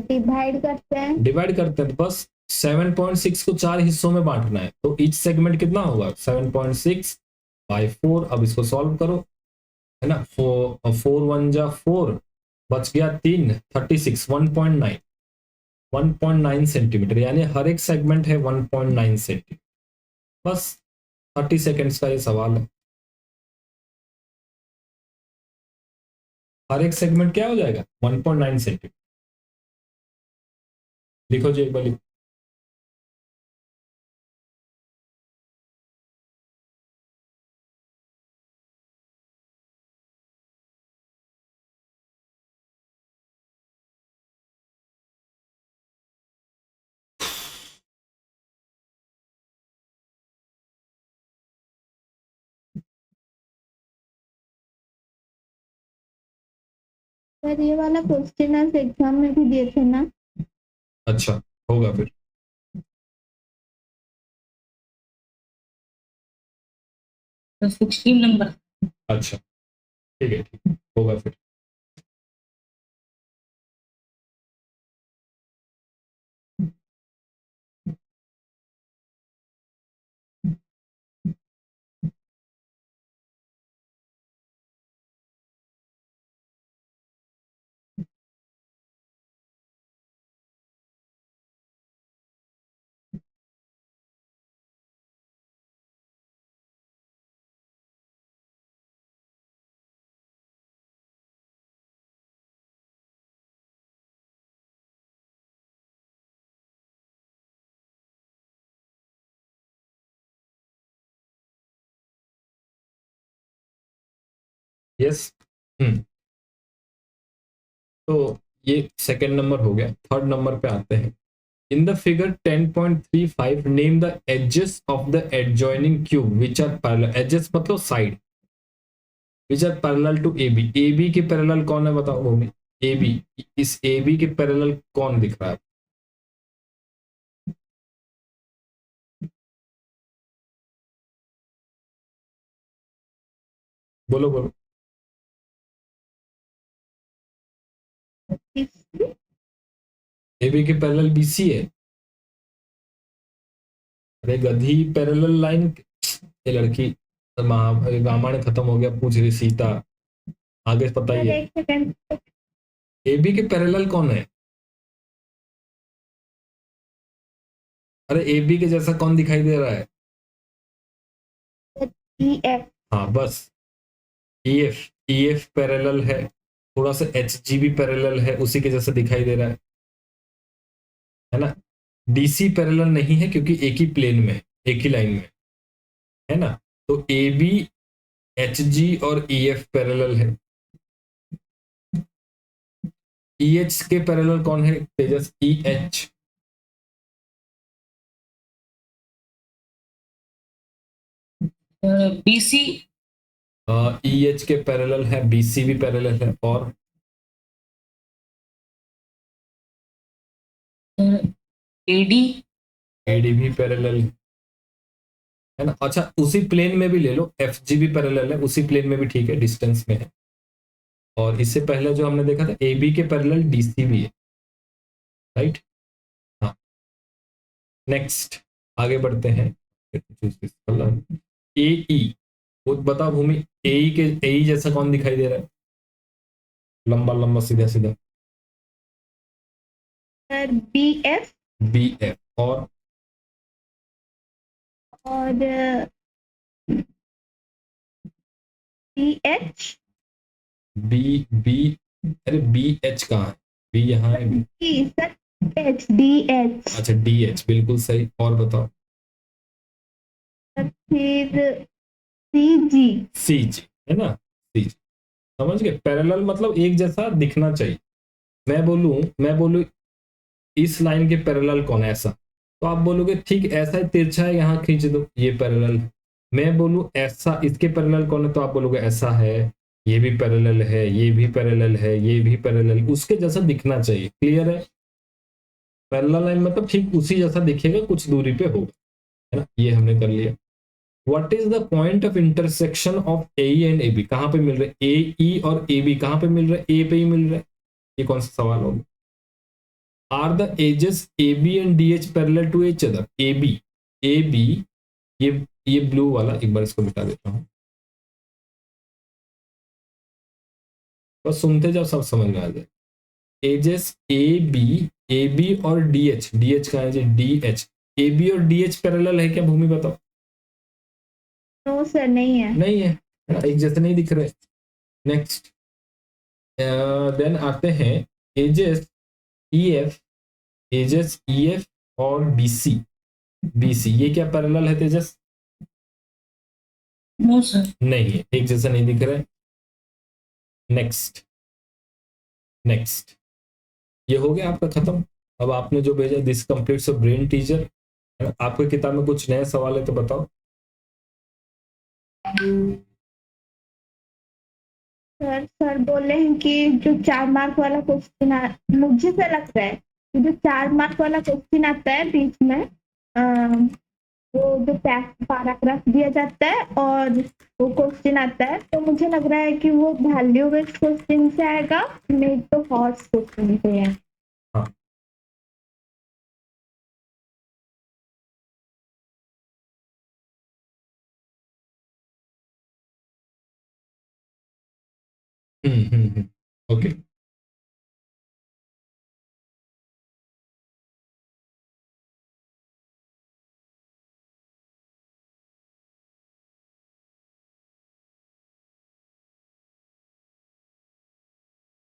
डिवाइड करते हैं। डिवाइड करते हैं। तो बस 7.6 को 4 हिस्सों में बांटना है, तो ईच सेगमेंट कितना होगा? 7.6 बाई 4। अब इसको सॉल्व करो, है ना। 4 1 जा 4, बच गया 3, 36, 1.9, 1.9 सेंटीमीटर, यानी हर एक सेगमेंट है 1.9 सेंटीमीटर। बस 30 सेकेंड्स का ये सवाल है। हर एक सेगमेंट क्या हो जाएगा? 1.9 सेंटीमीटर। लिखो जी एक बार, लिखो। सर ये वाला क्वेश्चन आज एग्जाम में भी दिए थे ना। अच्छा, होगा फिर। तो 16 नंबर। अच्छा ठीक है, ठीक होगा फिर। यस। तो ये सेकंड नंबर हो गया। थर्ड नंबर पे आते हैं। In the figure 10.35 name the edges of the adjoining cube which are parallel. Edges मतलब side, which are parallel to A B. A B के पैरेलल कौन है बताओ? वो ए बी, इस ए बी के पैरेलल कौन दिख रहा है? बोलो बोलो। ए बी के पैरेलल बी सी है। अरे गधी, पैरेलल लाइन। ये लड़की रामायण खत्म हो गया, पूछ रही सीता। आगे पता ही सर है। एक सेकंड। ए बी के पैरेलल कौन है? अरे ए बी के जैसा कौन दिखाई दे रहा है? E F. हाँ बस। E F, E F parallel है। थोड़ा सा एच जी भी पैरेलल है, उसी के जैसा दिखाई दे रहा है ना। डीसी पैरेलल नहीं है क्योंकि एक ही प्लेन में है, एक ही लाइन में है ना। तो ए बी, एच जी और ई एफ पैरेलल है। ई एच के पैरेलल कौन है Tejas? E H. BC. E H के पैरेलल है, बीसी भी पैरेलल है, और एडी। एडी भी पैरेलल है ना। अच्छा उसी प्लेन में भी ले लो, एफ जी भी पैरेलल है, उसी प्लेन में भी ठीक है, डिस्टेंस में है। और इससे पहले जो हमने देखा था ए बी के पैरेलल डीसी भी है, राइट। हाँ नेक्स्ट आगे बढ़ते हैं। ए ई, वो बता भूमि, एई जैसा कौन दिखाई दे रहा है, लंबा लंबा सीधा सीधा? Sir B F B F. और बी एच बी बी अरे बी एच कहाँ है? बी यहाँ है। D sir, H D H. अच्छा डी एच, बिल्कुल सही। और बताओ। फिर सी जी। सी जी है ना, सी जी। समझ गए? पैरेलल मतलब एक जैसा दिखना चाहिए। मैं बोलूं इस लाइन के पैरेलल कौन है, ऐसा, तो आप बोलोगे ठीक ऐसा है, तिरछा है, यहाँ खींच दो, ये पैरेलल। मैं बोलूं ऐसा, इसके पैरेलल कौन है, तो आप बोलोगे ऐसा है, ये भी पैरेलल है, ये भी पैरेलल है, ये भी पैरेलल, उसके जैसा दिखना चाहिए। क्लियर है? पैरेलल लाइन मतलब ठीक उसी जैसा दिखेगा, कुछ दूरी पे होगा, है ना। ये हमने कर लिया। What is the point of intersection of A and A B? कहां पे मिल रहे हैं ए ई और ए बी? कहां पे मिल रहे हैं? ए पे ही मिल रहे हैं। ये कौन सा सवाल होगा? Are the edges A B and D H parallel to each other? A B, ये ब्लू वाला, एक बार इसको मिटा देता हूँ, बस सुनते जाओ, सब समझ में आ जाए। एजेस ए बी और डी एच का है जी, डी एच। ए बी और डी एच पैरेलल है क्या भूमि, बताओ? नो सर, नहीं है। नहीं है, एक जैसे नहीं दिख रहे। नेक्स्ट, देन आते हैं एजेस ई एफ, और बी सी ये क्या पैरेलल है तेजस? No sir. नहीं है, एक जैसा नहीं दिख रहा है। नेक्स्ट, नेक्स्ट, ये हो गया आपका खत्म। अब आपने जो भेजा, this completes a brain teacher. आपकी किताब में कुछ नया सवाल है तो बताओ। सर बोले हैं कि जो 4 मार्क वाला क्वेश्चन मुझे से लगता है कि जो 4 मार्क वाला क्वेश्चन आता है बीच में, वो जो पैराग्राफ दिया जाता है और वो क्वेश्चन आता है, तो मुझे लग रहा है कि वो वैल्यू बेस्ड क्वेश्चन से आएगा, नहीं तो हॉर्स क्वेश्चन से है। हाँ, ओके।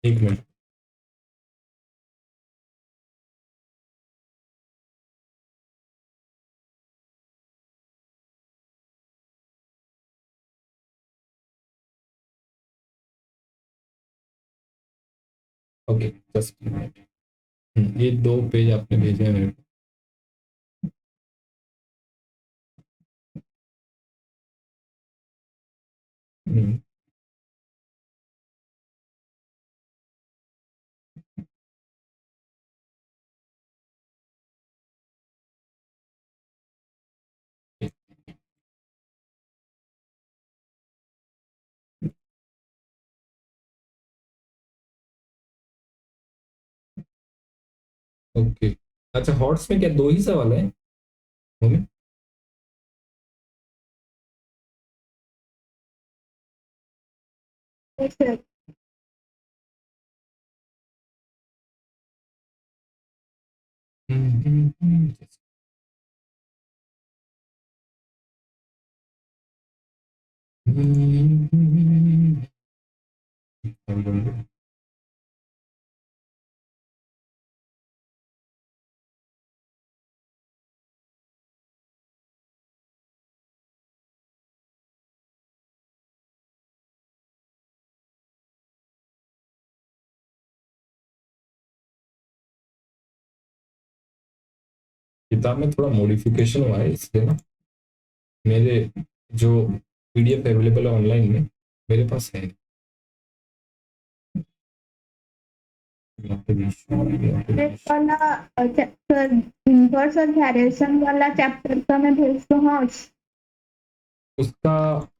एक मिनट। Okay, 10 minute. ये 2 पेज आपने भेजे हैं मेरे को। हम्म, ओके। अच्छा, हॉट्स में क्या 2 ही सवाल है? भूमि? तो सर किताब में थोड़ा मॉडिफिकेशन हुआ है, इसलिए ना मेरे जो पीडीएफ अवेलेबल है ऑनलाइन में, मेरे पास है एक वाला चैप्टर, इनवर्स और वेरिएशन वाला चैप्टर का मैं भेज दूँ हॉर्स। उसका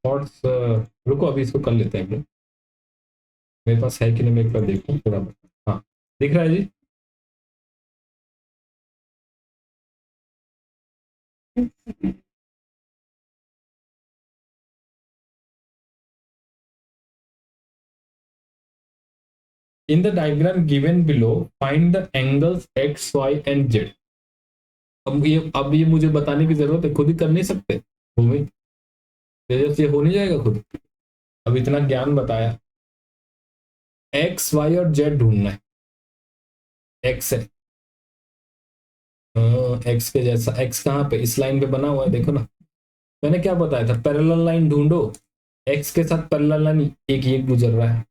थॉट्स। रुको, अभी इसको कर लेते हैं हम लोग। मेरे पास है कि नहीं, मैं एक बार देखूं थोड़ा। हाँ, दिख रहा है जी। In the diagram given below find the angles X Y and Z. अब ये मुझे बताने की जरूरत है, खुद ही कर नहीं सकते भूमि, तेजस ये हो नहीं जाएगा खुद। अब इतना ज्ञान बताया, एक्स वाई और जेड ढूंढना है। एक्स है एक्स के जैसा, एक्स कहाँ पे, इस लाइन पे बना हुआ है देखो ना, मैंने क्या बताया था, पैरेलल लाइन ढूंढो, एक्स के साथ पैरेलल लाइन एक ये गुजर रहा है,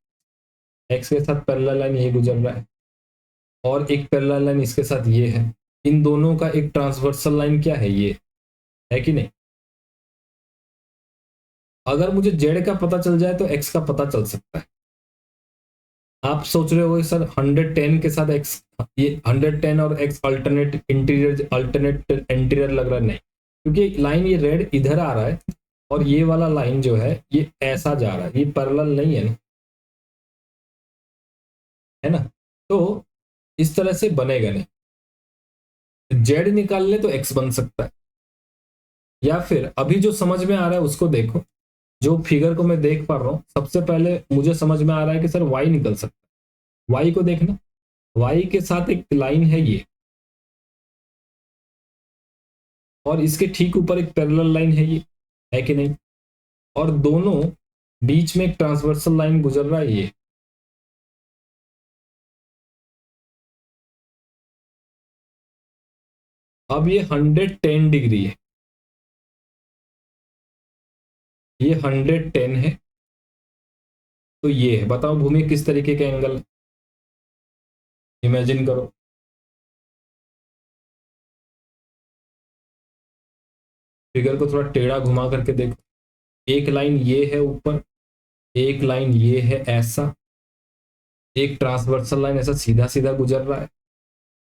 एक्स के साथ पैरेलल लाइन ये गुजर रहा है, और एक पैरेलल लाइन इसके साथ ये है, इन दोनों का एक ट्रांसवर्सल लाइन क्या है, ये है कि नहीं। अगर मुझे जेड का पता चल जाए तो एक्स का पता चल सकता है। आप सोच रहे हो सर 110 के साथ एक्स, ये 110 और एक्स अल्टरनेट इंटीरियर लग रहा है, नहीं, क्योंकि लाइन ये रेड इधर आ रहा है और ये वाला लाइन जो है ये ऐसा जा रहा है, ये पैरेलल नहीं है ना, तो इस तरह से बनेगा नहीं। जेड निकाल ले तो एक्स बन सकता है, या फिर अभी जो समझ में आ रहा है उसको देखो, जो फिगर को मैं देख पा रहा हूं, सबसे पहले मुझे समझ में आ रहा है कि सर वाई निकल सकता है। वाई को देखना, वाई के साथ एक लाइन है ये, और इसके ठीक ऊपर एक पैरेलल लाइन है ये, है कि नहीं, और दोनों बीच में एक ट्रांसवर्सल लाइन गुजर रहा है ये। अब ये 110 डिग्री है, ये 110 है, तो ये है, बताओ भूमि किस तरीके का एंगल, इमेजिन करो। फिगर को थोड़ा टेढ़ा घुमा करके देखो, एक लाइन ये है ऊपर, एक लाइन ये है ऐसा, एक ट्रांसवर्सल लाइन ऐसा सीधा सीधा गुजर रहा है,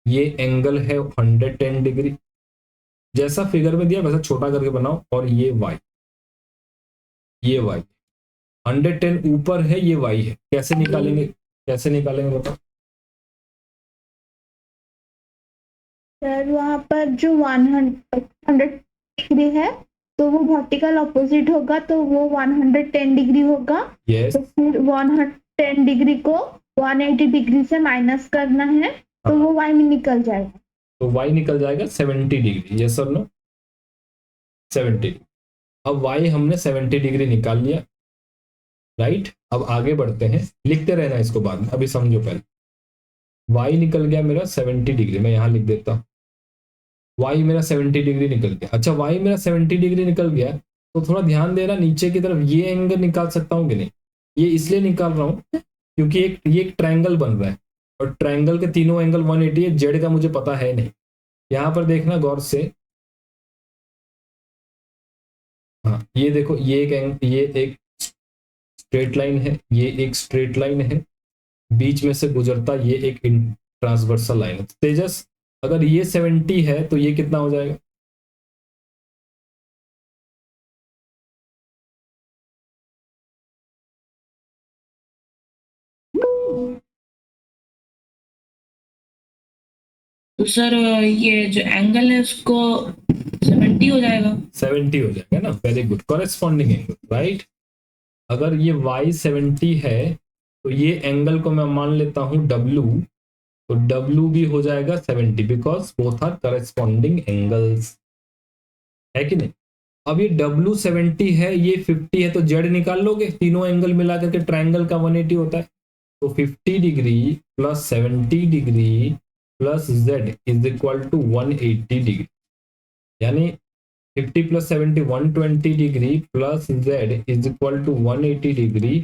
ये एंगल है 110 डिग्री, जैसा फिगर में दिया वैसा छोटा करके बनाओ, और ये वाई, ये वाई 110 ऊपर है, ये वाई है, कैसे निकालेंगे, कैसे निकालेंगे बताओ। सर वहाँ पर जो 100 डिग्री है तो वो वर्टिकल ऑपोजिट होगा, तो वो 110 डिग्री होगा। यस, तो फिर 110 डिग्री को 180 डिग्री से माइनस करना है, तो वो वाई में निकल जाएगा, तो वाई निकल जाएगा 70 डिग्री, यस और नो, 70। अब वाई हमने 70 डिग्री निकाल लिया, राइट। अब आगे बढ़ते हैं, लिखते रहना इसको बाद में, अभी समझो पहले। वाई निकल गया मेरा 70 डिग्री, मैं यहां लिख देता हूं, वाई मेरा 70 डिग्री निकल गया। अच्छा, वाई मेरा 70 डिग्री निकल गया, तो थोड़ा ध्यान देना, नीचे की तरफ ये एंगल निकाल सकता हूँ कि नहीं, ये इसलिए निकाल रहा हूँ क्योंकि ये एक ट्रायंगल बन रहा है, और ट्रायंगल के तीनों एंगल 180 है, जेड का मुझे पता है नहीं। यहां पर देखना गौर से, हाँ ये देखो, ये एक स्ट्रेट लाइन है, ये एक स्ट्रेट लाइन है, बीच में से गुजरता ये एक ट्रांसवर्सल लाइन है। तेजस, अगर ये 70 है तो ये कितना हो जाएगा, तो सर ये जो एंगल है उसको 70 हो जाएगा। 70 हो जाएगा ना, very good, corresponding angle, right. अगर ये y 70 है तो ये एंगल को मैं मान लेता हूं W, तो W भी हो जाएगा 70, because both are corresponding angles, है कि नहीं। अब ये W 70 है, ये 50 है, तो Z निकाल लोगे, तीनों एंगल मिला करके ट्रायंगल का 180 होता है, तो 50 degree plus 70 degree plus Z is equal to 180 degree, यानी 50 plus 70 120 degree plus Z is equal to 180 degree,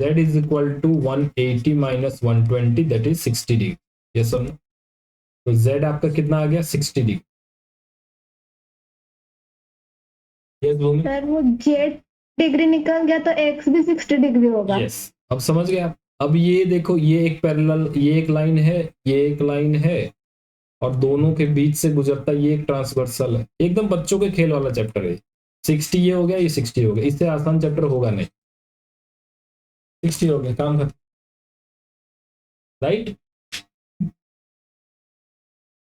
Z is equal to 180 minus 120 that is 60 degree, yes और नो। तो Z आपका कितना आ गया, 60 डिग्री, यस भूमि। सर वो जेड डिग्री निकल गया तो एक्स भी 60 डिग्री होगा। यस, अब समझ गए आप। अब ये देखो, ये एक पैरेलल, ये एक लाइन है, ये एक लाइन है, और दोनों के बीच से गुजरता ये एक ट्रांसवर्सल है, एकदम बच्चों के खेल वाला चैप्टर है। 60 ये हो गया, ये 60 हो गया, इससे आसान चैप्टर होगा नहीं, 60 हो गया, काम खत्म, राइट,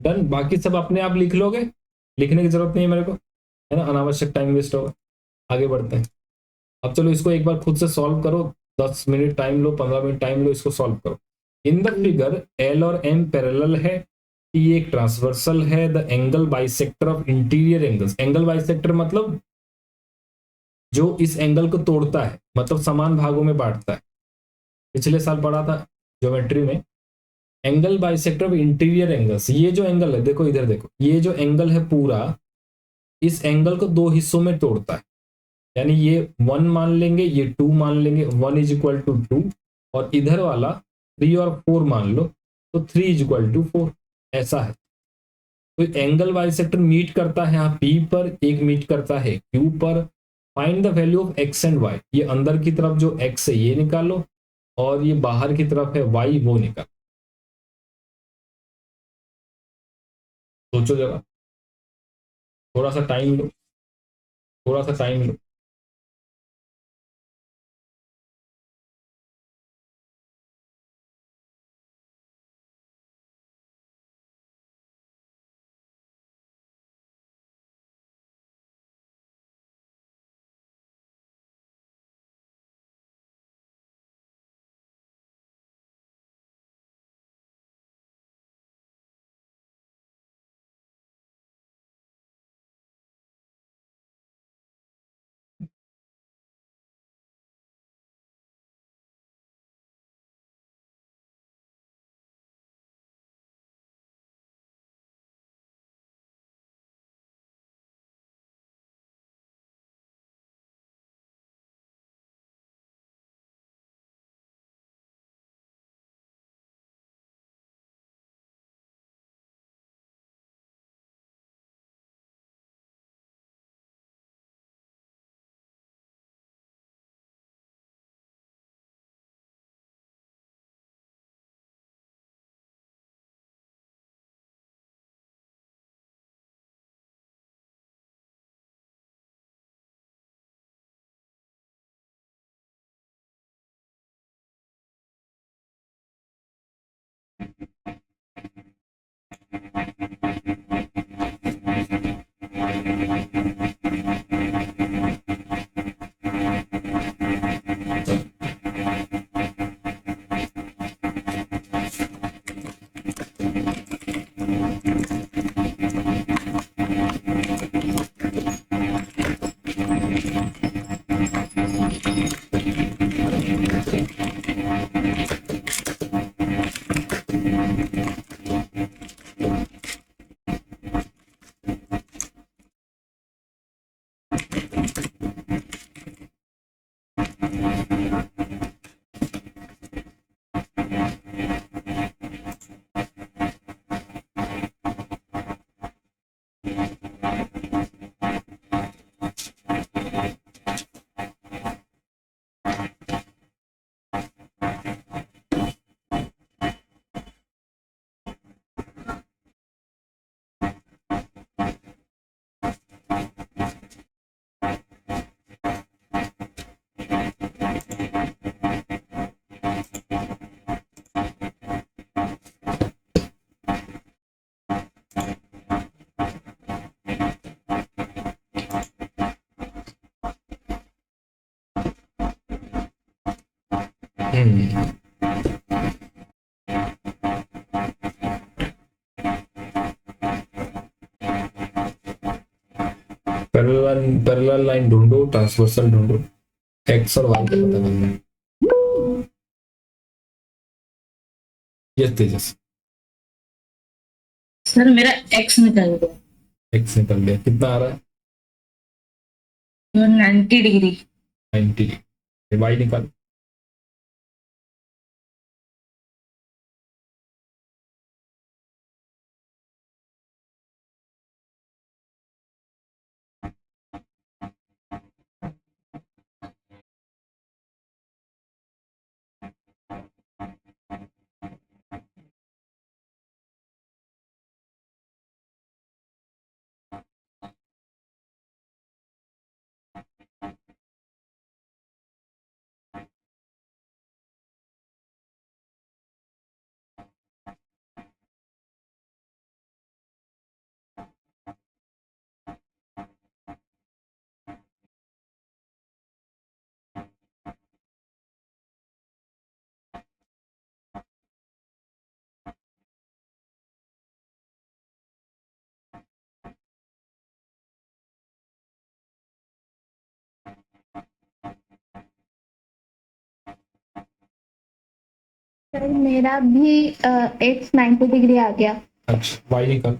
डन। बाकी सब अपने आप लिख लोगे, लिखने की जरूरत नहीं है मेरे को, है ना, अनावश्यक टाइम वेस्ट होगा। आगे बढ़ते हैं, अब चलो इसको एक बार खुद से सॉल्व करो, 10 मिनट टाइम लो, 15 मिनट टाइम लो, इसको सॉल्व करो। इन द फिगर एल और एम पैरेलल है, टी एक ट्रांसवर्सल है, the angle bisector of interior angles, angle bisector मतलब जो इस एंगल को तोड़ता है, मतलब समान भागों में बांटता है। पिछले साल पढ़ा था ज्योमेट्री में, angle bisector of interior angles. ये जो एंगल है, देखो इधर देखो, ये जो एंगल है पूरा, इस एंगल को दो हिस्सों में तोड़ता है। यानी ये 1 मान लेंगे, ये 2 मान लेंगे, 1 इज इक्वल टू 2, और इधर वाला 3 और 4 मान लो, तो 3 इज इक्वल टू 4। ऐसा है। तो एंगल बाइसेक्टर मीट करता है यहाँ P पर, एक मीट करता है Q पर। Find the value of x and y, ये अंदर की तरफ जो x है ये निकालो, और ये बाहर की तरफ है y, वो निकालो। सोचो जरा, थोड़ा सा टाइम लो, थोड़ा सा टाइम लो। पैरेलल लाइन ढूंढो, ट्रांसवर्सल ढूंढो, एक्स और वाई का पता करना है। यस तेजस। सर मेरा एक्स निकल गया, एक्स निकल गया, कितना आ रहा है? 90 डिग्री। 90। वाई निकाल। सर मेरा भी एक्स 90 डिग्री आ गया। अच्छा, वाई निकाल।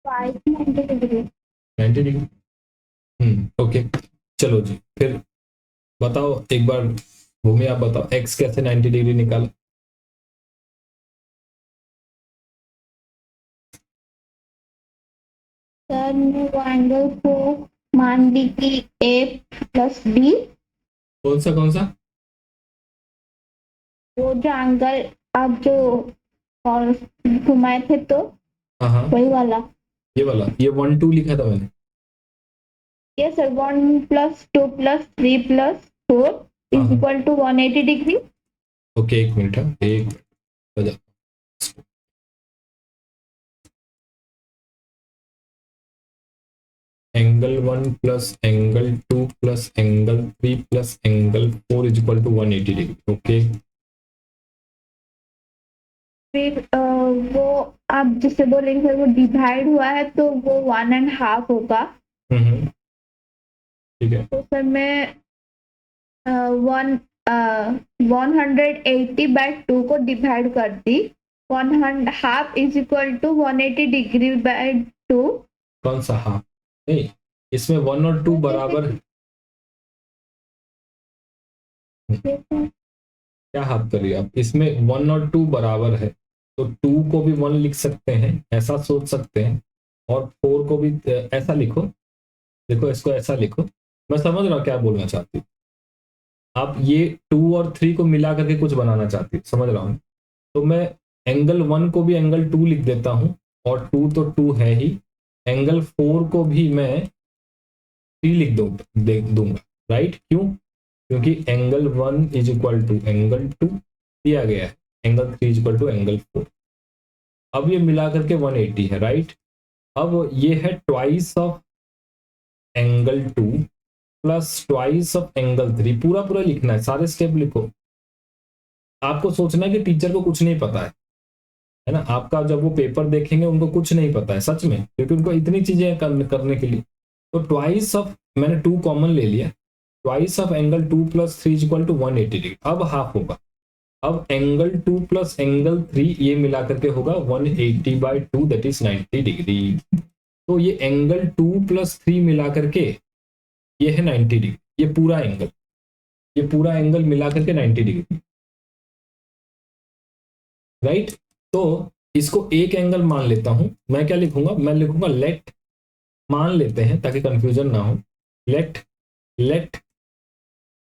Y 90 degree. 90 डिग्री। ओके, चलो जी, फिर बताओ एक बार भूमि, आप बताओ एक्स कैसे 90 डिग्री निकाला। सर ने वो एंगल को मान ली कि ए प्लस बी। कौन सा कौन सा? वो जो एंगल आप जो और घुमाए थे तो हाँ हाँ, वही वाला। ये वाला, ये 1 2 लिखा था मैंने। ये sir 1 plus 2 plus 3 plus 4 is equal to 180 degree. Okay, एक मिनट है, एक मिनट बजा। Angle 1 plus angle 2 plus angle 3 plus angle 4 is equal to 180 degree. Okay, फिर वो आप जिसे बोलेंगे वो डिवाइड हुआ है तो वो 1.5 होगा। ठीक है। तो सर मैं 180 बाय 2 को डिवाइड कर दी। 1/2 is equal to 180 degree by 2। कौन सा हाफ? नहीं, इसमें 1 और 2 बराबर है। क्या हाफ करिए आप, इसमें 1 और 2 बराबर है, तो 2 को भी 1 लिख सकते हैं, ऐसा सोच सकते हैं, और 4 को भी ऐसा लिखो। देखो, इसको ऐसा लिखो, मैं समझ रहा हूँ क्या बोलना चाहती हूँ। आप ये 2 और 3 को मिला करके कुछ बनाना चाहती हूँ, समझ रहा हूँ। तो मैं एंगल 1 को भी एंगल 2 लिख देता हूँ, और 2 तो 2 है ही, एंगल 4 को भी मैं 3 लिख दूंगा। राइट? क्यों? क्योंकि angle 1 is equal to angle 2 दिया गया है, angle 3 is equal to angle 4। अब ये मिला करके 180 है। राइट? अब ये है twice of angle 2 plus twice of angle 3। पूरा पूरा लिखना है, सारे स्टेप लिखो। आपको सोचना है कि टीचर को कुछ नहीं पता है ना। आपका जब वो पेपर देखेंगे उनको कुछ नहीं पता है सच में, क्योंकि उनको इतनी चीजें करने के लिए। तो ट्वाइस ऑफ, मैंने 2 कॉमन ले लिया, twice of angle 2 plus 3 equal to 180 degree. अब हाफ होगा। अब एंगल 2 प्लस एंगल 3 ये मिला करके होगा 180 बाई 2 दैट इज 90 डिग्री। तो ये एंगल 2 प्लस 3 मिला करके ये है 90 डिग्री। ये पूरा एंगल मिला करके 90 डिग्री। राइट? तो इसको एक एंगल मान लेता हूं। मैं क्या लिखूंगा? मैं लिखूंगा लेट, मान लेते हैं ताकि कंफ्यूजन ना हो। लेट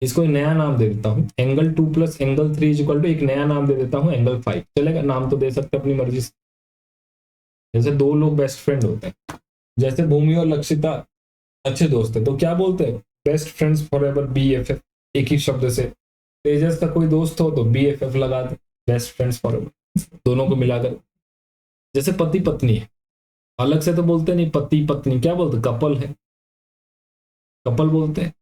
इसको एक नया नाम दे देता हूं, angle 2 plus angle 3 is equal to, एक नया नाम दे देता हूं एंगल 5। चलेगा? नाम तो दे सकते अपनी मर्जी से, जैसे दो लोग बेस्ट फ्रेंड होते हैं। जैसे भूमि और लक्षिता अच्छे दोस्त है तो क्या बोलते हैं? Best friends for ever, BFF, एक ही शब्द से। तेजस का कोई दोस्त हो तो BFF लगा दे, बेस्ट फ्रेंड्स फॉर एवर, दोनों को मिलाकर। जैसे पति पत्नी है, अलग से तो बोलते नहीं पति पत्नी, क्या बोलते? कपल है, कपल बोलते हैं।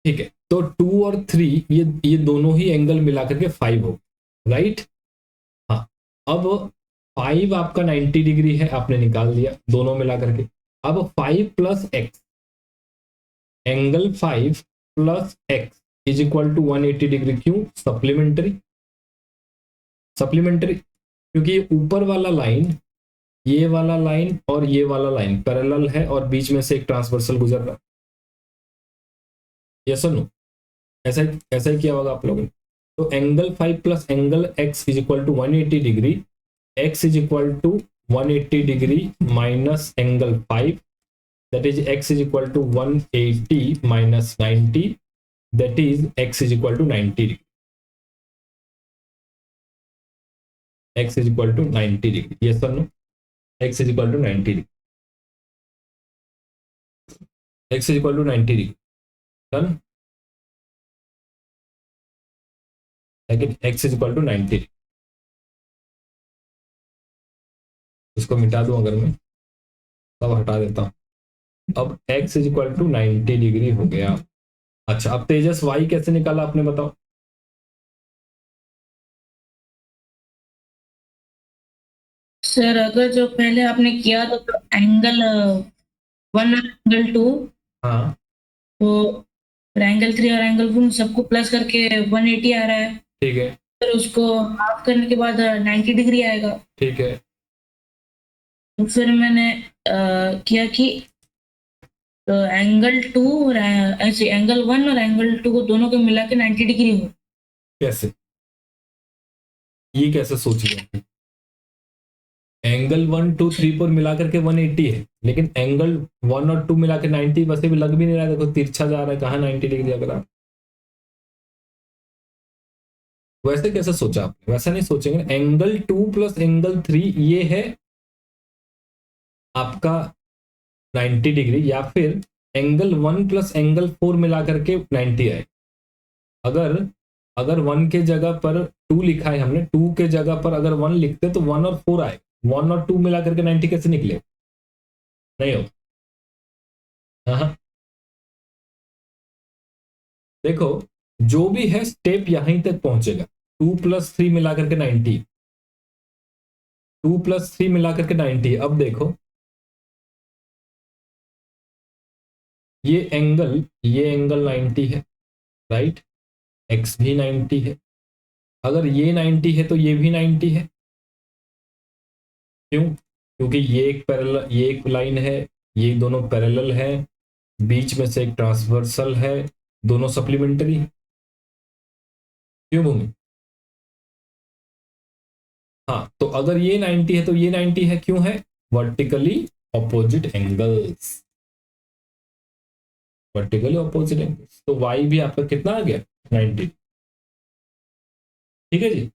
ठीक है, तो 2 और 3 ये दोनों ही एंगल मिलाकर के 5 हो। राइट? हाँ, अब 5 आपका 90 डिग्री है, आपने निकाल दिया दोनों मिलाकर के। अब 5 plus X, angle 5 plus X is equal to 180 degree. क्यों? सप्लीमेंट्री, क्योंकि ये ऊपर वाला लाइन, ये वाला लाइन और ये वाला लाइन पैरेलल है और बीच में से एक ट्रांसवर्सल गुजर रहा है। यस और नो? ऐसा ही किया होगा आप लोगों ने। तो angle 5 plus angle x is equal to 180 डिग्री, x is equal to 180 degree minus angle 5, that is x is equal to 180 minus 90, that is x is equal to 90 degree. x is equal to 90 degree. Yes or no? x is equal to 90 degree. x is equal to 90 degree. Done? लेकिन x is equal to 90 degree. इसको मिटा दूं अगर मैं, तब हटा देता हूं। अब x is equal to 90 degree हो गया। अच्छा, अब तेजस y कैसे निकाला आपने बताओ? सर अगर जो पहले आपने किया तो एंगल 1 और एंगल 2, हाँ तो एंगल 3 और एंगल 1 सबको प्लस करके 180 आ रहा है। ठीक है, फिर उसको हाफ करने के बाद 90 डिग्री आएगा। ठीक है। तो फिर मैंने किया कि एंगल 2 और ऐसे एंगल 1 और एंगल 2 को दोनों को मिला के 90 डिग्री हो। कैसे? ये कैसे सोच लिया? एंगल 1 2 3 4 मिला करके 180 है, लेकिन एंगल 1 और 2 मिला के 90 वैसे भी लग भी नहीं रहा है। देखो तिरछा जा रहा है, कहाँ 90 डिग्री लग रहा। वैसे कैसे सोचा आपने? वैसा नहीं सोचेंगे। एंगल 2 प्लस एंगल 3 ये है आपका 90 डिग्री, या फिर एंगल 1 प्लस एंगल 4 मिला करके 90 आए। अगर 1 के जगह पर 2 लिखा है हमने, 2 के जगह पर अगर 1 लिखते तो 1 और 4 आए। 1 और 2 मिला करके 90 कैसे निकले? नहीं हो। हाँ, देखो जो भी है स्टेप यहीं तक पहुंचेगा। 2 प्लस 3 मिला करके 90, 2 प्लस 3 मिला करके 90। अब देखो ये एंगल 90 है, राइट? एक्स भी 90 है। अगर ये 90 है तो ये भी 90 है। क्यों? क्योंकि ये एक लाइन है, ये दोनों पैरेलल है, बीच में से एक ट्रांसवर्सल है, दोनों सप्लीमेंट्री। क्यों भूमि? हाँ, तो अगर ये 90 है तो ये 90 है। क्यों है? Vertically opposite angles, vertically opposite angles. तो y भी आपका कितना आ गया? 90। ठीक है जी,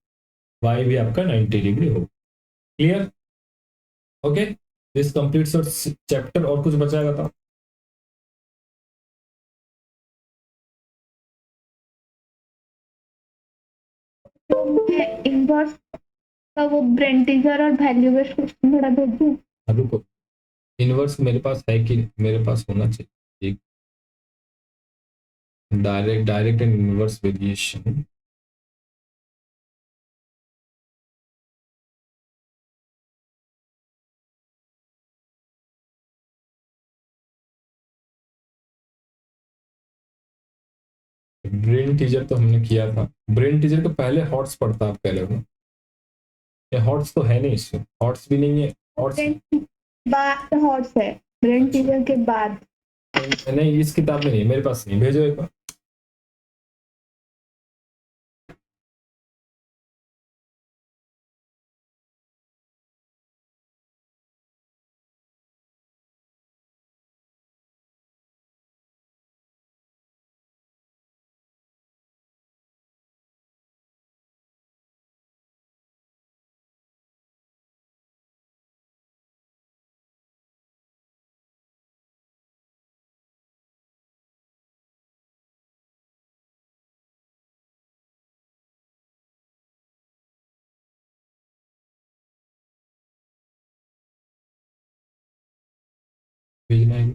y भी आपका 90 डिग्री हो। Clear? Okay, this completes your chapter. और कुछ बचा है बताओ? तो मुझे इनवर्स का वो ब्रेंटिजर और वैल्यूवेश क्वेश्चन थोड़ा भेज दूं? अब रुको, इनवर्स मेरे पास है कि मेरे पास होना चाहिए एक direct and inverse variation. Brain teaser तो हमने किया था। ब्रेन टीजर के पहले हॉट्स पढ़ता आप कह रहे हो? ये हॉट्स तो है नहीं, इसमें हॉट्स भी नहीं है। हॉट्स बाद हॉट्स है, ब्रेन टीजर के बाद। नहीं, इस किताब में नहीं, मेरे पास नहीं। भेजो एक बार। भेजना है।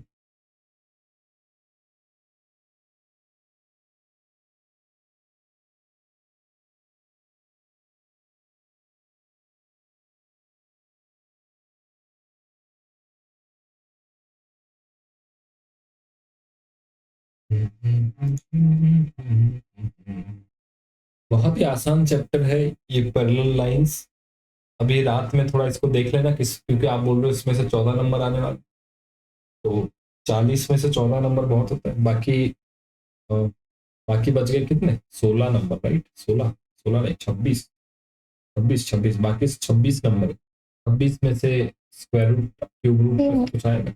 बहुत ही आसान चैप्टर है ये पैरेलल लाइंस। अभी रात में थोड़ा इसको देख लेना, क्योंकि आप बोल रहे हो इसमें से 14 नंबर आने वाले, तो 40 में से 14 नंबर बहुत होता है। बाकी बाकी बच गए कितने, 16 नंबर, राइट, 16, 16 नहीं 26, 26, 26, बाकी 26 नंबर, 26 में से स्क्वायर रूट, क्यूब रूट कुछ आएगा।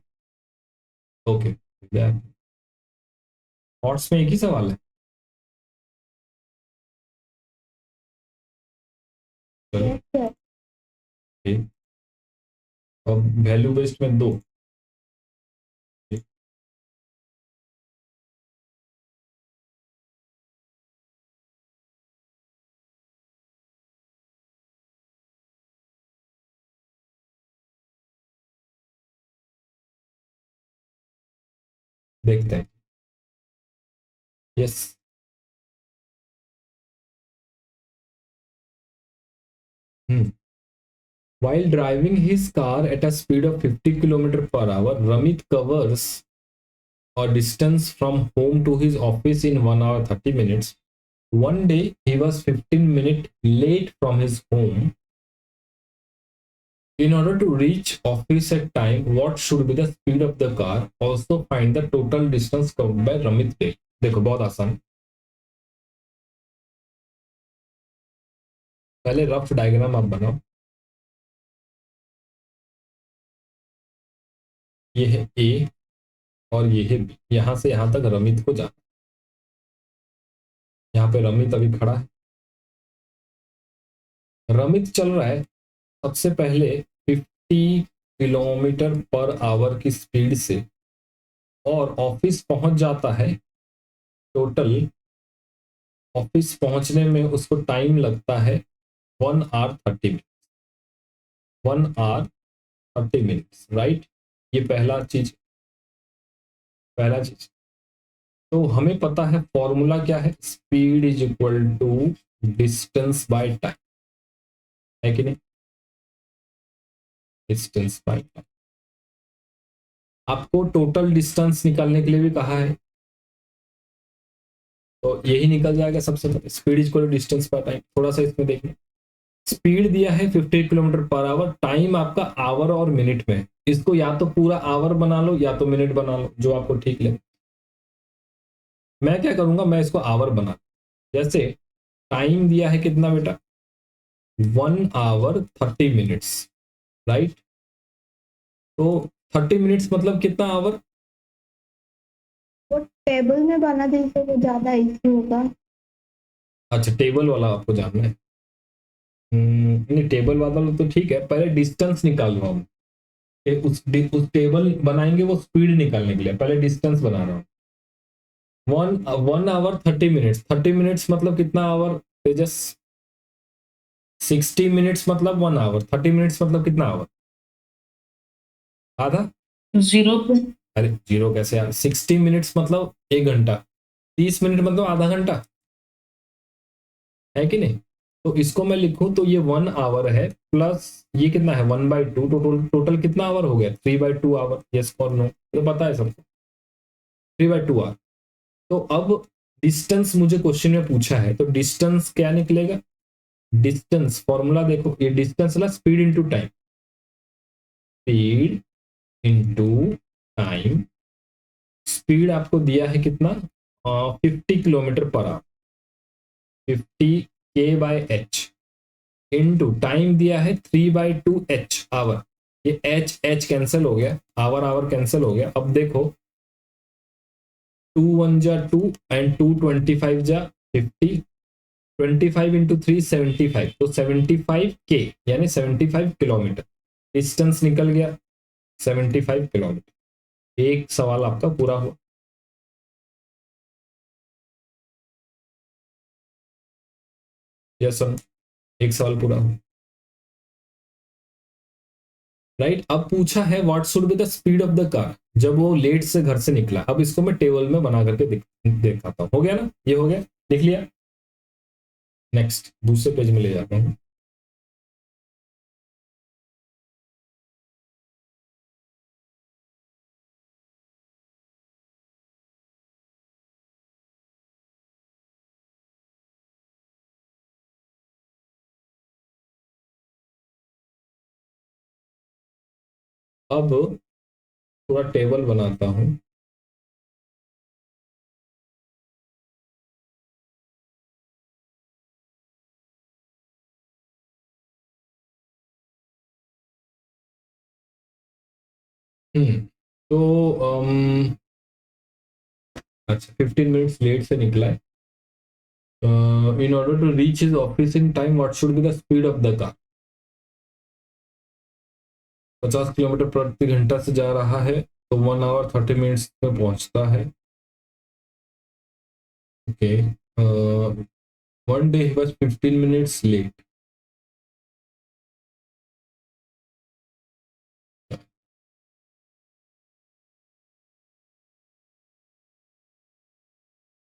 ओके, थॉट्स में एक ही सवाल है। चलो ठीक, अब वैल्यू बेस्ड में 2, देखते हैं। Yes, while driving his car at a speed of 50 km per hour, Ramit covers a distance from home to his office in 1 hour 30 minutes. One day, he was 15 minutes late from his home. In order to reach office at time, what should be the speed of the car? Also find the total distance covered by Ramit Bhai. देखो बहुत आसान, पहले रफ डायग्राम आप बनाओ। ये है ए और ये है बी, यहां से यहां तक रमित को जाना, यहाँ पे रमित अभी खड़ा है, रमित चल रहा है सबसे पहले 50 किलोमीटर पर आवर की स्पीड से, और ऑफिस पहुंच जाता है, टोटल ऑफिस पहुंचने में उसको टाइम लगता है 1 hour 30 minute, 1 hour 30 minutes, right. ये पहला चीज। तो हमें पता है फॉर्मूला क्या है, speed is equal to distance by time, है कि नहीं, डिस्टेंस बाय टाइम। आपको टोटल डिस्टेंस निकालने के लिए भी कहा है, तो यही निकल जाएगा सबसे पहले, speed is equal to distance by time. थोड़ा सा इसमें देखना, स्पीड दिया है 50 किलोमीटर पर आवर, टाइम आपका आवर और मिनट में, इसको या तो पूरा आवर बना लो या तो मिनट बना लो, जो आपको ठीक लगे। मैं क्या करूंगा, मैं इसको आवर बना, जैसे टाइम दिया है कितना बेटा, 1 आवर 30 मिनट्स, राइट। तो 30 मिनट्स मतलब कितना आवर, वो टेबल में बना दीजिए, वो ज्यादा इजी होगा। अच्छा टेबल वाला आपको जानना है, नहीं टेबल वाला तो ठीक है, पहले डिस्टेंस निकाल रहा हूँ, उस टेबल बनाएंगे वो स्पीड निकालने के लिए, पहले डिस्टेंस बना रहा हूँ। 1 आवर 30 मिनट्स, 30 मिनट्स मतलब कितना आवर तेजस, 60 मिनट्स मतलब 1 आवर, 30 मिनट्स मतलब कितना आवर, आधा, 0 पे अरे जीरो कैसे यार, 60 मिनट्स मतलब 1 घंटा, 30 मिनट मतलब आधा घंटा, है कि नहीं। तो इसको मैं लिखूं तो ये 1 आवर है, प्लस ये कितना है 1/2, टोटल कितना आवर हो गया, 3/2 आवर, यस और नो, तो पता है सबको 3/2 आवर। तो अब डिस्टेंस मुझे क्वेश्चन में पूछा है, तो डिस्टेंस क्या निकलेगा, डिस्टेंस फॉर्मूला देखो, ये डिस्टेंस ना speed into time, speed into time, speed आपको दिया है कितना 50 किलोमीटर पर आवर, 50 के बाय एच, इंटू टाइम दिया है 3/2 एच आवर, ये एच एच कैंसिल हो गया, आवर आवर कैंसिल हो गया। अब देखो 2 1 जा 2 एंड 2 25 जा 50, 25 इंटू 3 75, तो 75 के यानी 75 किलोमीटर डिस्टेंस निकल गया, 75 किलोमीटर। एक सवाल आपका पूरा हुआ। यस सर, एक सवाल पूरा हुआ, राइट। अब पूछा है what should be the speed of the car, जब वो लेट से घर से निकला। अब इसको मैं टेबल में बना करके दिखाता हूँ, हो गया ना, ये हो गया, लिख लिया। नेक्स्ट दूसरे पेज में ले जाता हूँ। अब थोड़ा टेबल बनाता हूँ, तो अच्छा 15 मिनट्स लेट से निकला है. In order to reach his office in time, what should be the speed of the car? 50 kilometre प्रति घंटा से जा रहा है तो 1 आवर 30 मिनट्स में पहुंचता है. Okay. 1 day he was 15 minutes late.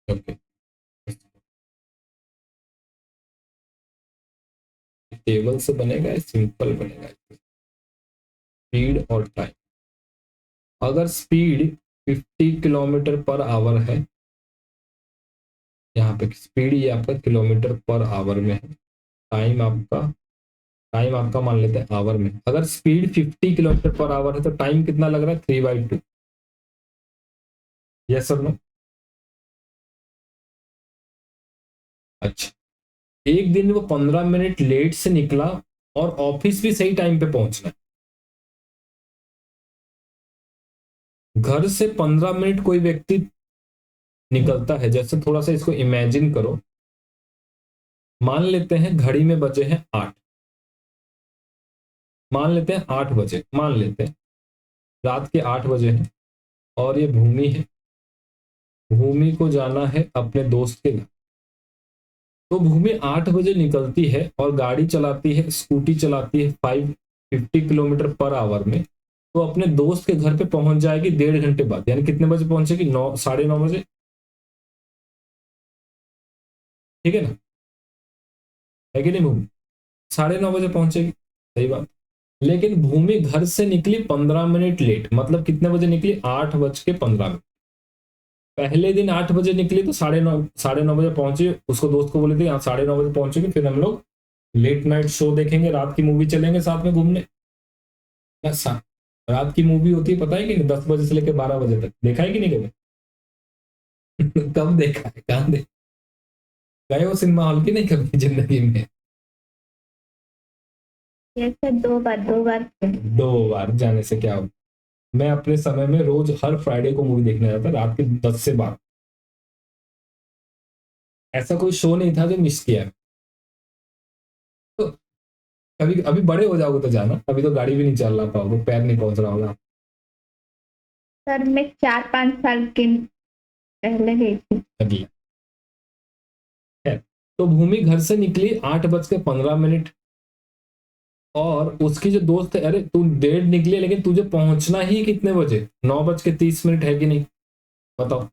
Okay. Table से बनेगा, सिंपल बनेगा. स्पीड और टाइम. अगर स्पीड 50 किलोमीटर पर आवर है, यहाँ पे स्पीड ये आपका किलोमीटर पर आवर में है. टाइम आपका मान लेते हैं आवर में. अगर स्पीड 50 किलोमीटर पर आवर है तो टाइम कितना लग रहा है? 3/2. Yes sir no? अच्छा. एक दिन वो 15 मिनट लेट से निकला और ऑफिस भी सही टाइम पे पहुंचना. घर से 15 मिनट कोई व्यक्ति निकलता है, जैसे थोड़ा सा इसको इमेजिन करो. मान लेते हैं घड़ी में बजे हैं 8. मान लेते हैं 8 बजे, मान लेते हैं रात के 8 बजे हैं और ये भूमि है. भूमि को जाना है अपने दोस्त के घर. तो भूमि 8 बजे निकलती है और गाड़ी चलाती है, स्कूटी चलाती है 50 किलोमीटर पर आवर में. तो अपने दोस्त के घर पे पहुंच जाएगी 1.5 घंटे बाद. यानी कितने बजे पहुंचेगी? 9, 9:30 बजे. ठीक है ना? है कि नहीं? भूमि 9:30 बजे पहुंचेगी. सही बात. लेकिन भूमि घर से निकली 15 मिनट लेट. मतलब कितने बजे निकली? 8:15. पहले दिन 8 बजे निकली तो 9:30 बजे पहुंची. उसको दोस्त को बोले थे यहाँ 9:30 बजे पहुंचेगी, फिर हम लोग लेट नाइट शो देखेंगे, रात की मूवी चलेंगे साथ में घूमने. ऐसा रात की मूवी होती है पता है कि नहीं? 10 बजे से लेकर 12 बजे तक. देखा है कि नहीं कभी? कब देखा है? कहाँ देख गए हो सिनेमा हॉल की? नहीं कभी जिंदगी में? जैसे 2 बार 2 बार. 2 बार जाने से क्या हो. मैं अपने समय में रोज हर फ्राइडे को मूवी देखने जाता रात के 10 से 12. ऐसा कोई शो नहीं था जो मिस किया है. तो कभी अभी बड़े हो जाओगे तो जाना. अभी तो गाड़ी भी नहीं चल रहा पाओगे, पैर नहीं पहुंच रहा होगा. सर मैं 4-5 साल के पहले गई थी. अगला है. तो भूमि घर से निकली 8:15 और उसकी जो दोस्त है, अरे तू 1:30 निकली लेकिन तुझे पहुंचना ही कितने बजे? 9:30 है कि नहीं? बताओ.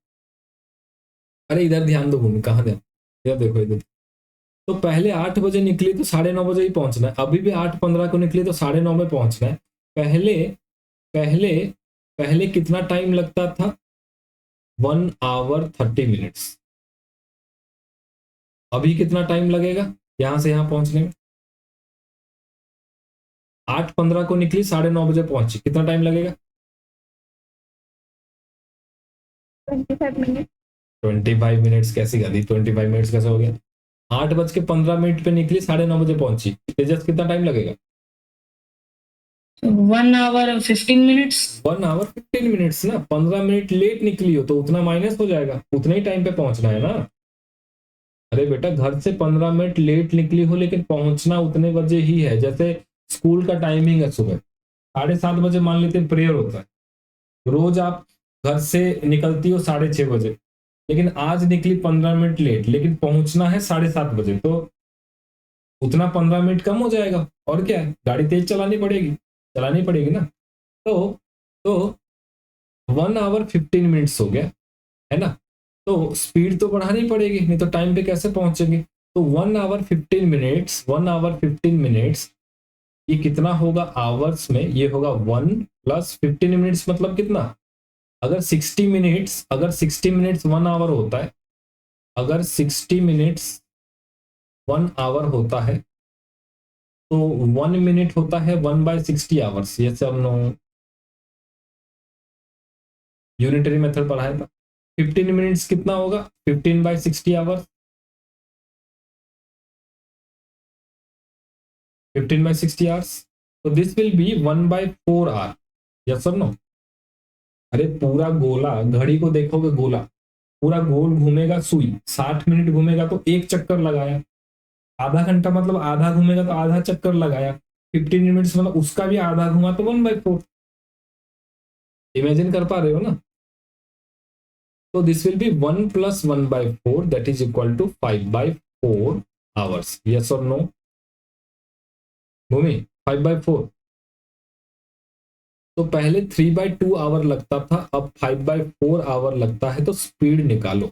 अरे इधर ध्यान दो भूमि, कहाँ ध्यान? इधर देखो इधर. तो पहले 8 बजे निकली तो 9:30 बजे ही पहुंचना है. अभी भी 8:15 को निकली तो 9:30 में पहुंचना है. पहले पहले पहले कितना टाइम लगता था? 1 आवर 30 मिनट्स. अभी कितना टाइम लगेगा यहां से यहां पहुंचने में? 8:15 को निकली, 9:30 बजे पहुंची, कितना टाइम लगेगा? 25 मिनट. 25 मिनट्स कैसी गई? 25 मिनट्स कैसे हो गया? 8:15 पे निकली, 9:30 बजे पहुंची. तेजस कितना टाइम लगेगा? 1 hour 15 minutes. 1 आवर 15 मिनट्स ना. 15 मिनट लेट निकली हो तो उतना माइनस हो जाएगा. उतने ही टाइम पे पहुंचना है ना. अरे बेटा घर से 15 मिनट लेट निकली हो लेकिन पहुंचना उतने बजे ही है. जैसे स्कूल का टाइमिंग है सुबह 7:30 बजे, मान लेते हैं प्रेयर होता है. रोज आप घर से निकलती हो 6:30 बजे, लेकिन आज निकली 15 मिनट लेट, लेकिन पहुंचना है 7:30 बजे. तो उतना 15 मिनट कम हो जाएगा. और क्या है, गाड़ी तेज चलानी पड़ेगी ना. तो 1 आवर 15 मिनट्स हो गया है ना. तो स्पीड तो बढ़ानी पड़ेगी, नहीं तो टाइम पे कैसे पहुंचेंगे. तो 1 आवर 15 मिनट्स, 1 आवर 15 मिनट्स ये कितना होगा आवर्स में? ये होगा 1 + 15 मिनट्स. मतलब कितना? अगर 60 मिनट्स 1 आवर होता है, अगर 60 मिनट्स 1 आवर होता है तो 1 मिनट होता है 1/60 आवर्स. ये सब नो यूनिटरी मेथड पढ़ाया था. 15 मिनट्स कितना होगा? 15/60 आवर्स. 15/60 आवर्स. तो this will be 1/4 hour. Yes और नो? अरे पूरा गोला, घड़ी को देखोगे गोला पूरा गोल घूमेगा, सुई 60 मिनट घूमेगा तो एक चक्कर लगाया, आधा घंटा मतलब आधा घूमेगा तो आधा चक्कर लगाया, 15 मिनट्स मतलब उसका भी आधा घुमा तो 1/4। इमेजिन कर पा रहे हो ना? तो this will be 1 + 1/4 that is equal to 5/4 hours. Yes और नो भूमि? 5/4। तो पहले 3/2 आवर लगता था, अब 5/4 आवर लगता है। तो स्पीड निकालो।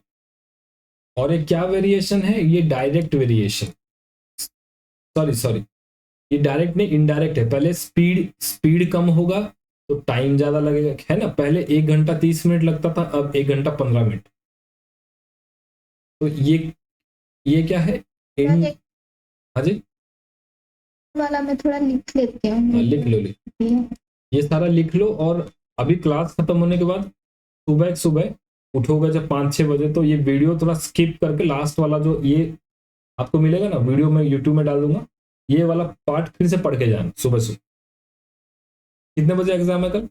और ये क्या वेरिएशन है? ये डायरेक्ट वेरिएशन, सॉरी सॉरी, ये डायरेक्ट नहीं इनडायरेक्ट है। पहले स्पीड स्पीड कम होगा तो टाइम ज्यादा लगेगा, है ना? पहले 1 घंटा 30 मिनट लगता था, अब 1 घंटा 15 मिनट। तो ये क्या है? इन सर, हाँ जी, वाला मैं थोड़ा लिख लेती हूँ। लिख लो ये सारा लिख लो। और अभी क्लास खत्म होने के बाद सुबह सुबह उठोगे जब 5-6 बजे, तो ये वीडियो थोड़ा स्किप करके लास्ट वाला जो ये आपको मिलेगा ना वीडियो, मैं यूट्यूब में डाल दूंगा, ये वाला पार्ट फिर से पढ़ के जाना सुबह सुबह। कितने बजे एग्जाम है कल?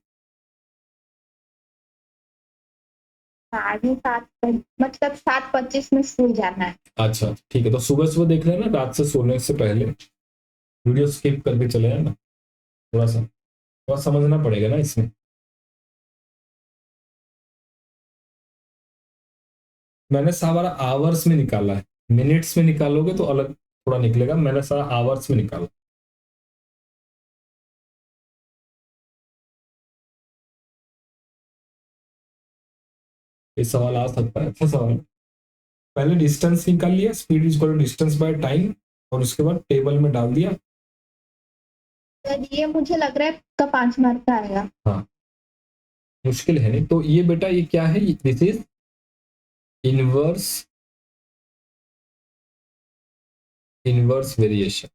आगे 7 मतलब 7:25 में स्कूल जाना है। अच्छा ठीक है, तो सुबह सुबह देख लेना, रात से सोने से पहले वीडियो स्किप करके चले जाना। थोड़ा समझना पड़ेगा ना इसमें। मैंने सारा आवर्स में निकाला है, मिनट्स में निकालोगे तो अलग थोड़ा निकलेगा, मैंने सारा आवर्स में निकाला। ये सवाल आ सकता है, अच्छा सवाल है। पहले डिस्टेंस निकाल लिया, speed is equal to distance by time, और उसके बाद टेबल में डाल दिया। सर ये मुझे लग रहा है का 5 मार्क का आएगा। हाँ, मुश्किल है नहीं। तो ये बेटा ये क्या है? This is inverse inverse variation.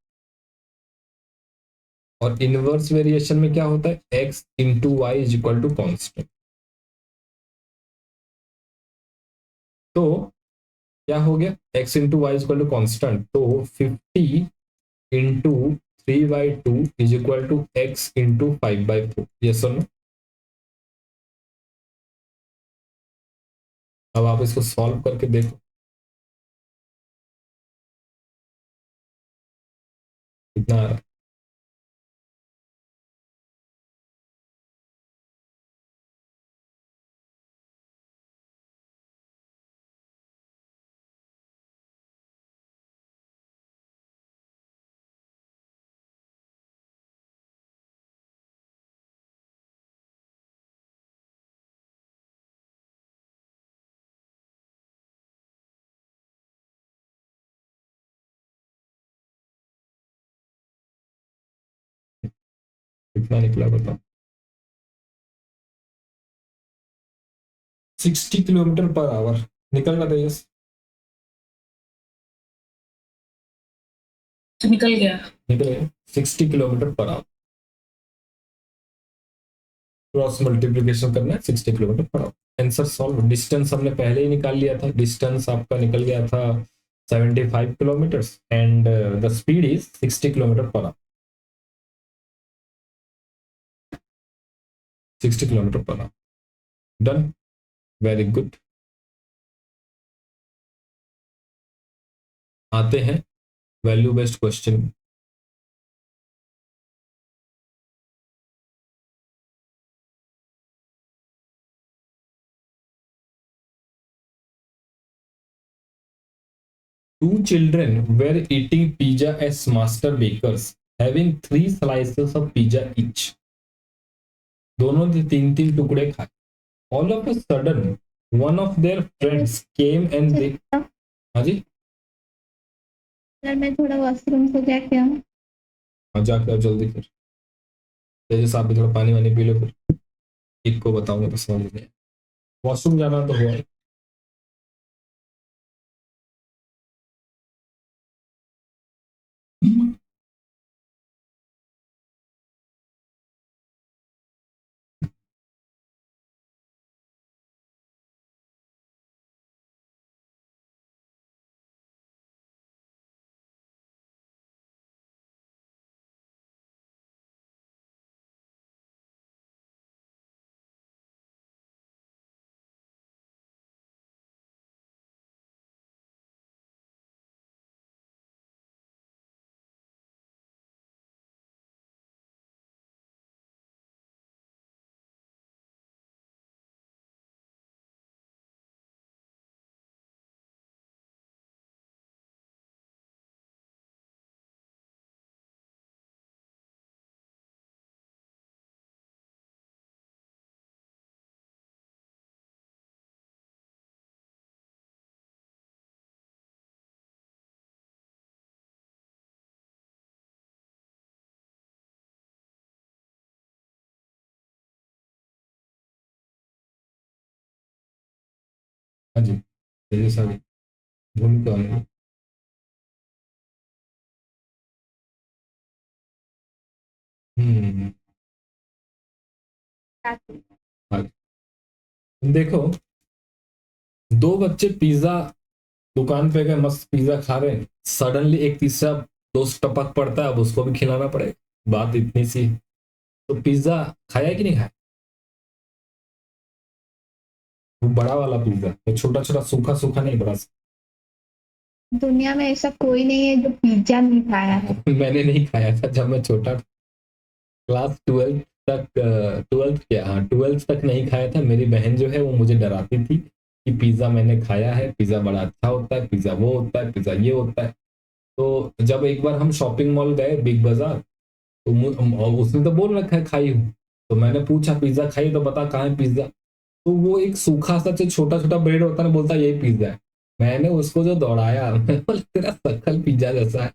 और इनवर्स वेरिएशन में क्या होता है? x into Y is equal to constant. तो क्या हो गया? x into Y is equal to constant, तो 50 into 3/2 is equal to x into 5/4। Yes और नो? अब आप इसको सॉल्व करके देखो कितना आ रहा है। कितना निकला बताओ? 60 किलोमीटर पर आवर निकल रहा था। यस, तो निकल गया। निकल गया 60 kilometre per hour. Cross multiplication करना है 60 kilometre per hour. Answer solve. Distance हमने पहले ही निकाल लिया था, डिस्टेंस आपका निकल गया था 75 kilometre, and the speed is 60 kilometre per hour. 60 kilometre per hour. Done, very good. आते हैं value based question. Two children were eating pizza as master bakers, having 3 slices of pizza each. दोनों ने 3-3 टुकड़े खाए। All of a sudden, one of their friends came and they, हाँ जी, सर मैं थोड़ा वॉशरूम से जाके आऊँ। हाँ जाके आओ जल्दी फिर। तेजस आप भी थोड़ा पानी वानी पी लो, फिर एक को बताऊंगा तो समझ में। वॉशरूम जाना तो हुआ। हाँ जी, तेजस आ गई, भूमि तो आ गई। आ गई। देखो, दो बच्चे पिज्जा दुकान पे गए, मस्त पिज्जा खा रहे हैं, सडनली एक तीसरा दोस्त टपक पड़ता है, अब उसको भी खिलाना पड़ेगा, बात इतनी सी। तो पिज्जा खाया कि नहीं खाया? वो बड़ा वाला पिज्जा, वो छोटा छोटा सूखा सूखा नहीं, बड़ा सा। दुनिया में ऐसा कोई नहीं है जो पिज्जा नहीं खाया है। मैंने नहीं खाया था जब मैं छोटा था, क्लास 12 तक, 12th क्या, हाँ 12th तक नहीं खाया था। मेरी बहन जो है वो मुझे डराती थी कि पिज्जा मैंने खाया है, पिज्जा बड़ा अच्छा होता है, पिज्जा वो होता है, पिज्जा ये होता है। तो जब एक बार हम शॉपिंग मॉल गए, बिग बाजार, तो उसने तो बोल रखा है खाई हूँ। तो मैंने पूछा पिज्जा खाई तो बता कहाँ है पिज्जा। तो वो एक सूखा सा जो छोटा छोटा ब्रेड होता है ना, बोलता यही पिज्जा है। मैंने उसको जो दौड़ाया, मैंने बोला तेरा शक्ल पिज्जा जैसा है,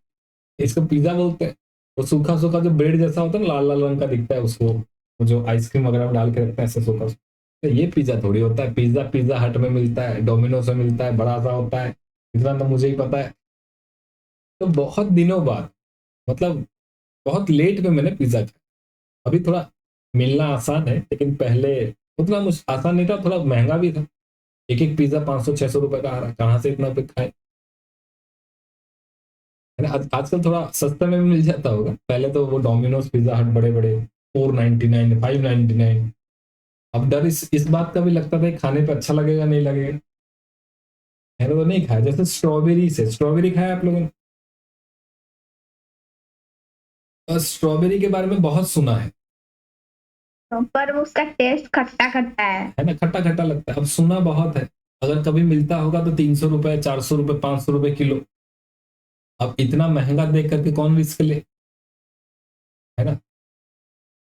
इसको पिज्जा बोलते हैं। वो सूखा सूखा जो ब्रेड जैसा होता है ना, लाल लाल रंग का दिखता है, उसको वो जो आइसक्रीम वगैरह में डाल के रखते हैं ऐसे सूखा सूखा। तो ये पिज्जा थोड़ी होता है, पिज्जा पिज्जा हट में मिलता है, डोमिनोज में मिलता है, बड़ा सा होता है, इतना तो मुझे ही पता है। तो बहुत दिनों बाद, मतलब बहुत लेट में मैंने पिज्जा खाया। अभी थोड़ा मिलना आसान है, लेकिन पहले उतना आसान नहीं था, थोड़ा महंगा भी था। एक एक पिज्जा 500-600 रुपए का आ रहा है, कहाँ से इतना पे खाए, है ना। आजकल थोड़ा सस्ते में भी मिल जाता होगा, पहले तो वो डोमिनोज पिज्जा हट बड़े बड़े 499, 599। अब डर इस बात का भी लगता था खाने पे अच्छा लगेगा नहीं लगेगा। मैंने तो नहीं खाया। जैसे स्ट्रॉबेरी, से स्ट्रॉबेरी खाया आप लोगों ने? स्ट्रॉबेरी के बारे में बहुत सुना पर उसका टेस्ट खट्टा खट्टा है ना, खट्टा खट्टा लगता है। अब सुना बहुत है, अगर कभी मिलता होगा तो 300 रुपए, 400 रुपए, 500 रुपए किलो। अब इतना महंगा देख करके कौन रिस्क ले, है ना।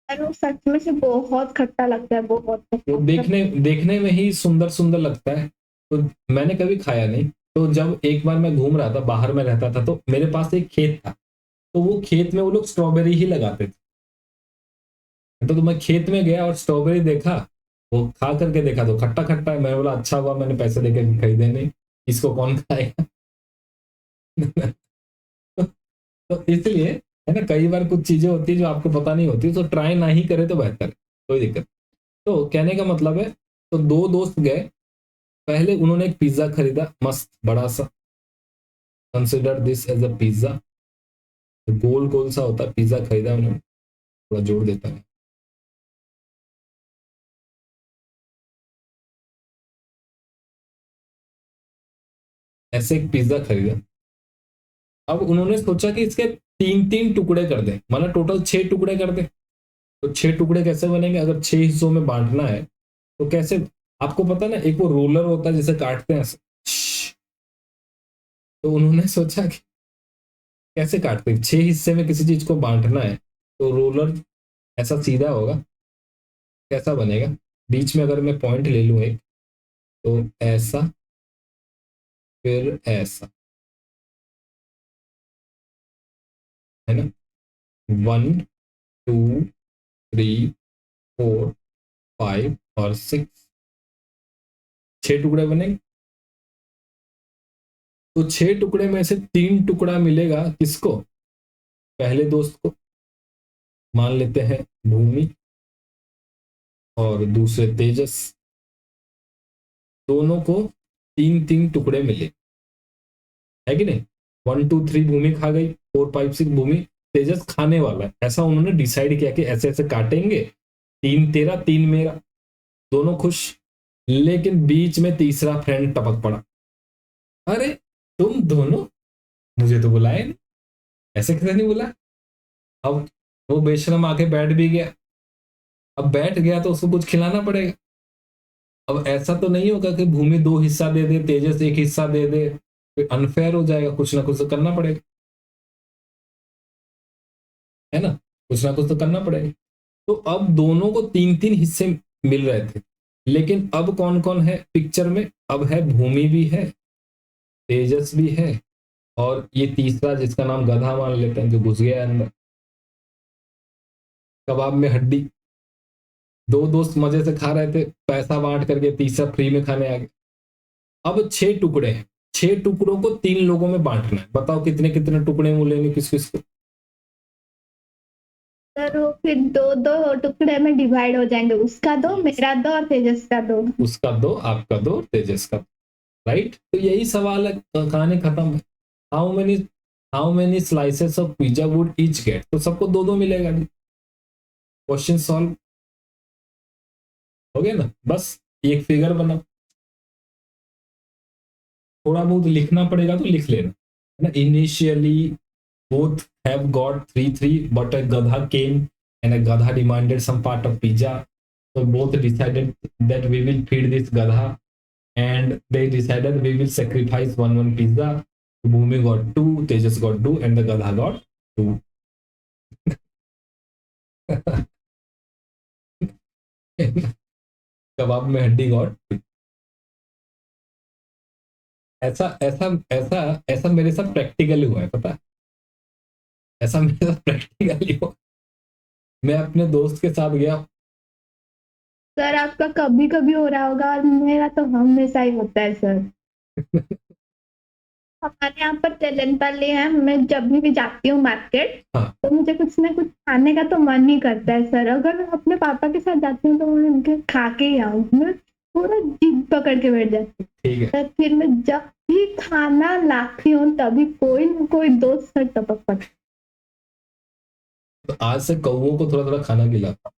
और वो सच में से बहुत खट्टा लगता है, बहुत वो खट्टा। देखने में ही सुंदर सुंदर लगता है। तो मैंने कभी खाया नहीं। तो जब एक बार मैं घूम रहा था, बाहर में रहता था, तो मेरे पास एक खेत था। तो वो खेत में वो लोग स्ट्रॉबेरी ही लगाते थे। तो मैं खेत में गया और स्ट्रॉबेरी देखा, वो खा करके देखा तो खट्टा खट्टा है। मैं बोला अच्छा हुआ मैंने पैसे देके खरीदे नहीं, इसको कौन खाएगा। तो इसलिए, है ना, कई बार कुछ चीजें होती है जो आपको पता नहीं होती, तो ट्राई ना ही करे तो बेहतर है, कोई दिक्कत। तो कहने का मतलब है, तो दो दोस्त गए, पहले उन्होंने एक पिज्जा खरीदा मस्त बड़ा सा, consider this as a pizza, गोल गोल सा होता है पिज्जा, खरीदा उन्होंने, थोड़ा जोड़ देता है। ऐसे एक पिज्जा खरीदा। अब उन्होंने सोचा कि इसके तीन तीन टुकड़े कर दें, मतलब टोटल 6 टुकड़े कर दें। तो 6 टुकड़े कैसे बनेंगे, अगर 6 हिस्सों में बांटना है तो कैसे। आपको पता ना, एक वो रोलर होता है जिसे काटते हैं ऐसे। तो उन्होंने सोचा कि कैसे काटते हैं, 6 हिस्से में किसी चीज को बांटना है, तो रोलर ऐसा सीधा होगा, कैसा बनेगा। बीच में अगर मैं पॉइंट ले लूं एक, तो ऐसा, फिर ऐसा, है ना। 1, 2, 3, 4, 5 और 6, 6 टुकड़े बनेंगे। तो 6 टुकड़े में से 3 टुकड़ा मिलेगा किसको, पहले दोस्त को, मान लेते हैं भूमि, और दूसरे तेजस। दोनों को तीन तीन टुकड़े मिले, है कि नहीं। 1, 2, 3 भूमि खा गई, 4, 5, 6 भूमि, तेजस खाने वाला है, ऐसा उन्होंने डिसाइड किया कि ऐसे ऐसे काटेंगे, 3 तेरा 3 मेरा, दोनों खुश। लेकिन बीच में तीसरा फ्रेंड टपक पड़ा। अरे तुम दोनों, मुझे तो बुलाए नहीं, ऐसे कैसे नहीं बुला। अब वो बेशरम आके बैठ भी गया। अब बैठ गया तो उसको कुछ खिलाना पड़ेगा। अब ऐसा तो नहीं होगा कि भूमि 2 हिस्सा दे दे, तेजस एक हिस्सा दे दे, फिर अनफेयर हो जाएगा, कुछ ना कुछ तो करना पड़ेगा, है ना, कुछ ना कुछ तो करना पड़ेगा। तो अब दोनों को तीन तीन हिस्से मिल रहे थे, लेकिन अब कौन कौन है पिक्चर में, अब है भूमि भी है, तेजस भी है, और ये तीसरा जिसका नाम गधा मान लेते हैं, जो घुस गया अंदर, कबाब में हड्डी। दो दोस्त मजे से खा रहे थे, पैसा बांट करके तीसरा फ्री में खाने आ गया। अब 6 टुकड़े हैं, 6 टुकड़ों को 3 लोगों में बांटना है। बताओ कितने कितने टुकड़े मिलेंगे किस किस को? सर वो फिर दो दो टुकड़े में डिवाइड हो जाएंगे, उसका दो, मेरा दो और तेजस का दो। उसका 2, आपका 2, तेजस का, राइट? तो यही सवाल है, कहानी खत्म है। How many slices of pizza would each get? तो सबको 2-2 मिलेगा जी। क्वेश्चन सॉल्व हो गया ना? बस एक फिगर बना, थोड़ा बहुत लिखना पड़ेगा तो लिख लेना है ना। Initially both have got 3-3, but a Gadha came and a Gadha demanded some part of pizza. So both decided that we will feed this Gadha, and they decided we will sacrifice one pizza. Bhumi got 2, Tejas got 2, and the Gadha got 2. कबाब में हड्डी गॉड। ऐसा ऐसा ऐसा ऐसा मेरे साथ प्रैक्टिकली हुआ है, पता है? ऐसा मेरे साथ प्रैक्टिकली हुआ। मैं अपने दोस्त के साथ गया। सर आपका कभी कभी हो रहा होगा और मेरा तो हमेशा ही होता है सर। हमारे यहाँ पर तेलंताली है, मैं जब भी जाती हूँ मार्केट हाँ। तो मुझे कुछ ना कुछ खाने का तो मन ही करता है सर। अगर मैं अपने पापा के साथ जाती हूँ तो मैं उनके खा के ही आऊँ, मैं पूरा जिद पकड़ के बैठ जाती हूँ। ठीक है। सर फिर मैं जब भी खाना लाती हूँ तभी कोई ना कोई दोस्त सर टपक पड़ता। तो आज से कौवों को थोड़ा थोड़ा खाना खिलाता।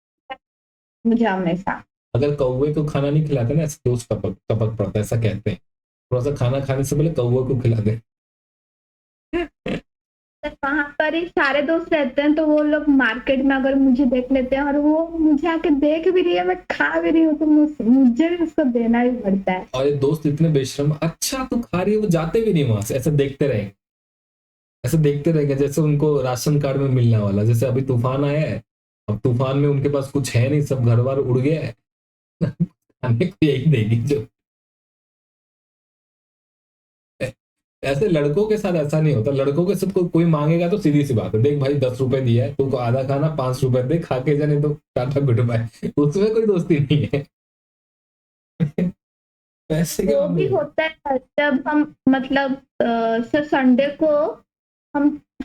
मुझे हमेशा अगर कौवे को खाना नहीं खिलाते ना, ऐसे दोस्त टपक टपक पड़ता है, ऐसा कहते हैं। थोड़ा सा खाना खाने से पहले कौवे को खिला दे। वहां पर ही सारे दोस्त रहते हैं तो वो लोग मार्केट में अगर मुझे देख लेते हैं और वो मुझे आके देख भी रही है, मैं खा भी रही हूँ, तो मुझे भी उसको देना ही पड़ता है। और ये दोस्त इतने बेशरम, अच्छा तू खा रही है, वो जाते भी नहीं वहां से, ऐसे देखते रहेंगे, ऐसे देखते रहेंगे जैसे उनको राशन कार्ड में मिलने वाला। जैसे अभी तूफान आया है, अब तूफान में उनके पास कुछ है नहीं, सब घर बार उड़ गया है। खाने को यही देगी जो। ऐसे लड़कों के साथ ऐसा नहीं होता। लड़कों के साथ कोई मांगेगा तो सीधी सी बात है, देख भाई 10 रुपए दिया है, तुमको आधा खाना 5 रुपए दे, खा के जाने तो टाटा गुड बाय। उसमें कोई दोस्ती नहीं है। पैसे के वो भी होता है जब हम मतलब सर संडे को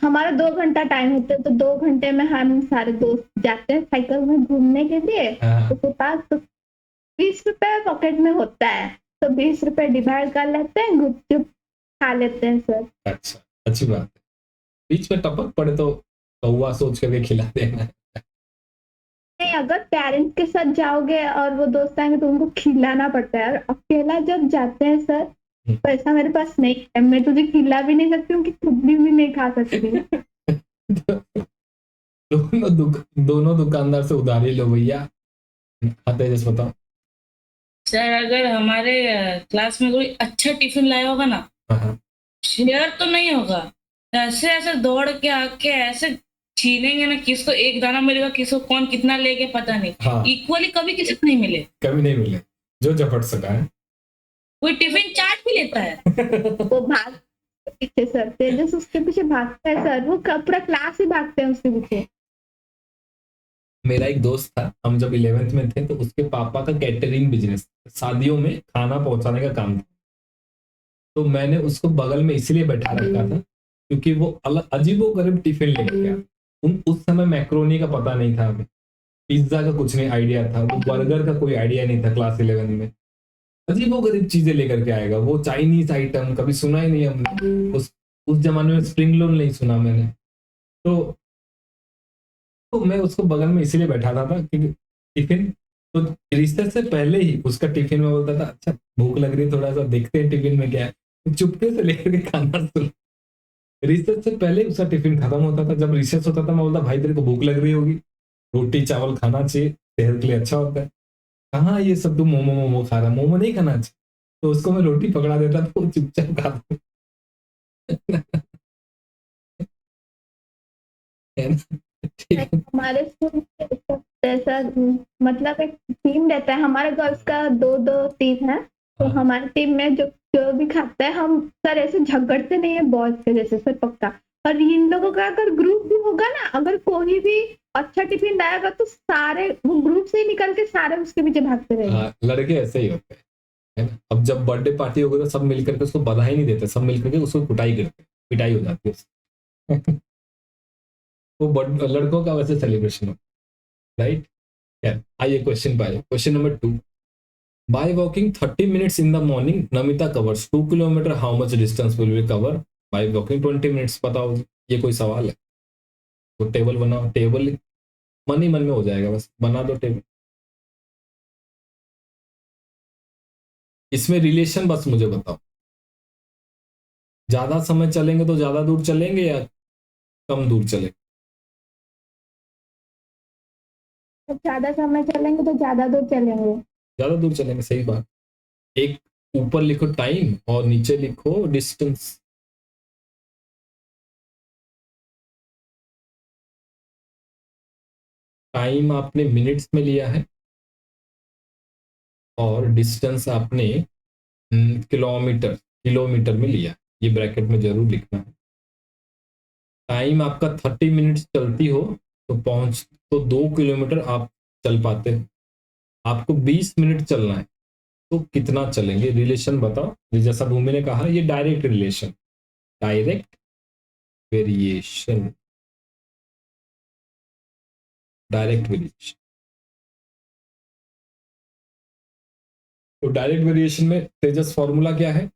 हमारा 2 घंटा टाइम होता है, तो 2 घंटे में हम सारे दोस्त जाते हैं साइकिल में घूमने के लिए। उसके पास तो 20 रुपए पॉकेट में होता है, तो 20 रुपए डिवाइड कर लेते हैं, गुपचुप खा लेते हैं सर। अच्छा, अच्छी बात है। बीच में टपक पड़े तो कौवा सोच करके खिला देना। नहीं, अगर पेरेंट्स के साथ जाओगे और वो दोस्त आएंगे तो उनको खिलाना पड़ता है। और अकेला जब जाते हैं सर, पैसा मेरे पास नहीं है, मैं तुझे खिला भी नहीं सकती हूँ कि खुद भी नहीं खा सकती। दोनों दुकानदार से उधारी लो भैया। आते जैसे बताओ। सर अगर हमारे क्लास में कोई अच्छा टिफिन लाया होगा ना, शेयर तो नहीं होगा, ऐसे ऐसे दौड़ के आके ऐसे छीनेंगे ना, किसको एक दाना मिलेगा, किसको कौन कितना लेके पता नहीं। हाँ। इक्वली कभी किसी को नहीं मिले, कभी नहीं मिले जो झपट सका है। कोई टिफिन चाट भी लेता है। वो भाग पीछे सर, तेजस उसके पीछे भागता है सर, वो पूरा क्लास ही भागते हैं उसके पीछे। मेरा एक दोस्त था, हम जब 11th में थे तो उसके पापा का कैटरिंग बिजनेस, शादियों में खाना पहुंचाने का काम था। तो मैंने उसको बगल में इसलिए बैठा रखा था क्योंकि वो अलग अजीबोगरीब टिफिन लेके गया। उस समय मैक्रोनी का पता नहीं था, हमें पिज्जा का कुछ नहीं आइडिया था, वो बर्गर का कोई आइडिया नहीं था। क्लास 11 में अजीबोगरीब चीजें लेकर के आएगा, वो चाइनीज आइटम कभी सुना ही नहीं हमने। उस जमाने में स्प्रिंग रोल नहीं सुना मैंने। तो मैं उसको बगल में इसीलिए बैठा था क्योंकि टिफिन तो रिसेस से पहले ही उसका टिफिन में बोलता था, अच्छा भूख लग रही है, थोड़ा सा देखते हैं टिफिन में क्या है। तो चुपके से लेकर के खाना शुरू। रिसेस से पहले उसका टिफिन खत्म होता था। जब रिसेस होता था मैं बोलता, भाई तेरे को भूख लग रही होगी, रोटी चावल खाना चाहिए, सेहत के लिए अच्छा होता है। कहाँ ये सब तुम मोमो मोमो खा रहा, मोमो नहीं खाना चाहिए। तो उसको मैं रोटी पकड़ा देता था, वो चुपचाप खाता। हमारे स्कूल ऐसा मतलब एक टीम रहता है, हमारे गर्ल्स का 2-2 टीम है। तो हमारी टीम में जो भी खाता है, हम सर ऐसे झगड़ते नहीं है बॉयज के जैसे सर, पक्का। और इन लोगों का अगर ग्रुप भी होगा ना, अगर कोई भी अच्छा टिफिन लाएगा तो सारे वो ग्रुप से ही निकल के सारे उसके पीछे भागते रहेंगे। लड़के ऐसे ही होते हैं, है ना। अब जब बर्थडे पार्टी होगी तो सब मिल करके उसको बधाई नहीं देते, सब मिल करके उसको कुटाई करते, पिटाई हो जाती है उसकी। वो लड़कों का वैसे सेलिब्रेशन हो, राइट। आइए क्वेश्चन पे आइए। Question number 2, by walking 30 minutes in the morning Namita covers 2 kilometre, how much distance will be cover by walking 20 minutes. बताओ, ये कोई सवाल है? तो टेबल बनाओ, टेबल मन ही मन में हो जाएगा, बस बना दो टेबल। इसमें रिलेशन बस मुझे बताओ, ज्यादा समय चलेंगे तो ज्यादा दूर चलेंगे या कम दूर चलेंगे? ज्यादा समय चलेंगे तो ज्यादा दूर चलेंगे। ज्यादा दूर चलेंगे, सही बात। एक ऊपर लिखो टाइम और नीचे लिखो डिस्टेंस। टाइम आपने मिनट्स में लिया है और डिस्टेंस आपने किलोमीटर में लिया। ये ब्रैकेट में जरूर लिखना है। टाइम आपका 30 मिनट्स चलती हो तो 2 किलोमीटर आप चल पाते हो। आपको 20 मिनट चलना है तो कितना चलेंगे? रिलेशन बताओ। जैसा भूमि ने कहा, ये direct relation, direct variation, direct variation. तो डायरेक्ट वेरिएशन में तेजस फॉर्मूला क्या है?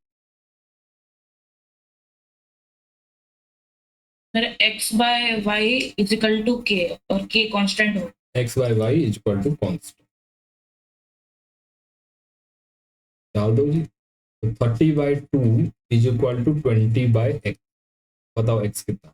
x by Y is equal to K, और के कांस्टेंट हो। x by Y is equal to constant. डाल दो जी। तो 30/2 इज इक्वल टू 20/x। बताओ x कितना?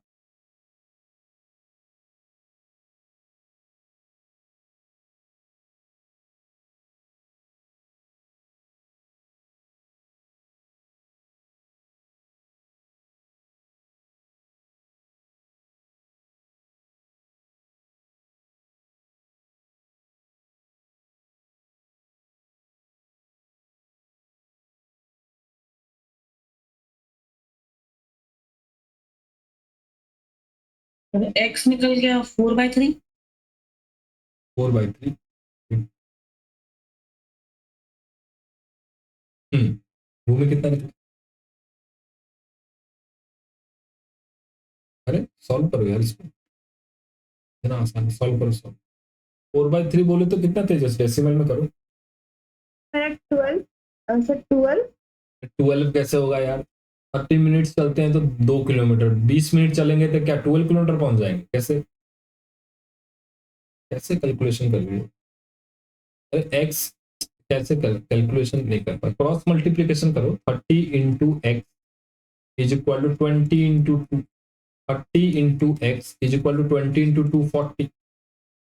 x निकल गया 4/3। 4/3। भूमि कितना निकला? अरे सॉल्व करो यार इसको, इतना आसान, सॉल्व करो सॉल्व। 4/3 बोले तो कितना तेजस? डेसिमल में करो। 12 सर 12। 12 कैसे होगा यार? 30 मिनट्स चलते हैं तो 2 किलोमीटर, 20 मिनट चलेंगे तो क्या 12 किलोमीटर पहुंच जाएंगे? कैसे कैसे कैलकुलेशन कर रही हो? अरे एक्स कैसे कैलकुलेशन नहीं कर पाए? क्रॉस मल्टीप्लीकेशन करो। 30 into X is equal to 20 into 2। 30 into X is equal to 20 into 2, 40।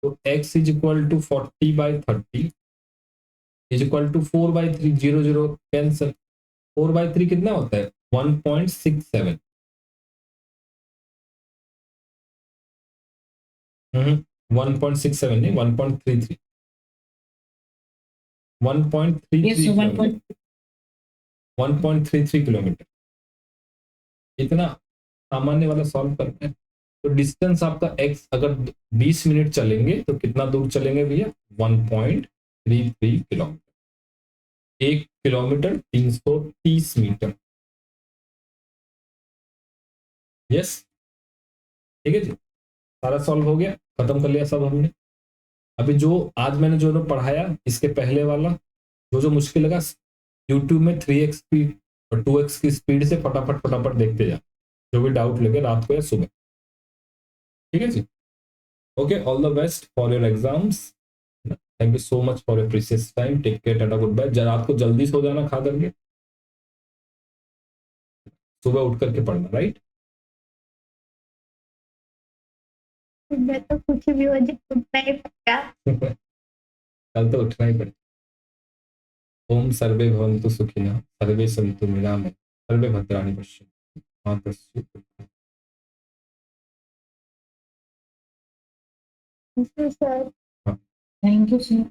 तो x is equal to 40/30 is equal to 4/3। 0 0 cancel. 4/3 कितना होता है? 1.67। 1.67 नहीं, 1.33। 1.33 किलोमीटर। इतना सामान्य वाला सॉल्व करते हैं। तो डिस्टेंस आपका x, अगर 20 मिनट चलेंगे तो कितना दूर चलेंगे भैया? 1.33 किलोमीटर। 1 kilometre 330 metre. यस, ठीक है जी, सारा सॉल्व हो गया, खत्म कर लिया सब हमने। अभी जो आज मैंने जो पढ़ाया, इसके पहले वाला जो जो मुश्किल लगा, यूट्यूब में 3x स्पीड और 2x की स्पीड से फटाफट फटाफट देखते जा, जो भी डाउट लगे रात को या सुबह। ठीक है जी, okay, all the best for your exams. Thank you so much for your precious time. Take care, tata, good bye. रात को जल्दी सो जाना खा करके, सुबह उठ करके पढ़ना, राइट। मैं तो कुछ भी हो जाए उठना ही पक्का। कल तो उठना ही पड़ेगा। ओम सर्वे भवन्तु सुखिनः, सर्वे सन्तु निरामया, सर्वे भद्राणि पश्यन्तु मा कश्चित् दुःखम्। Sir thank you sir.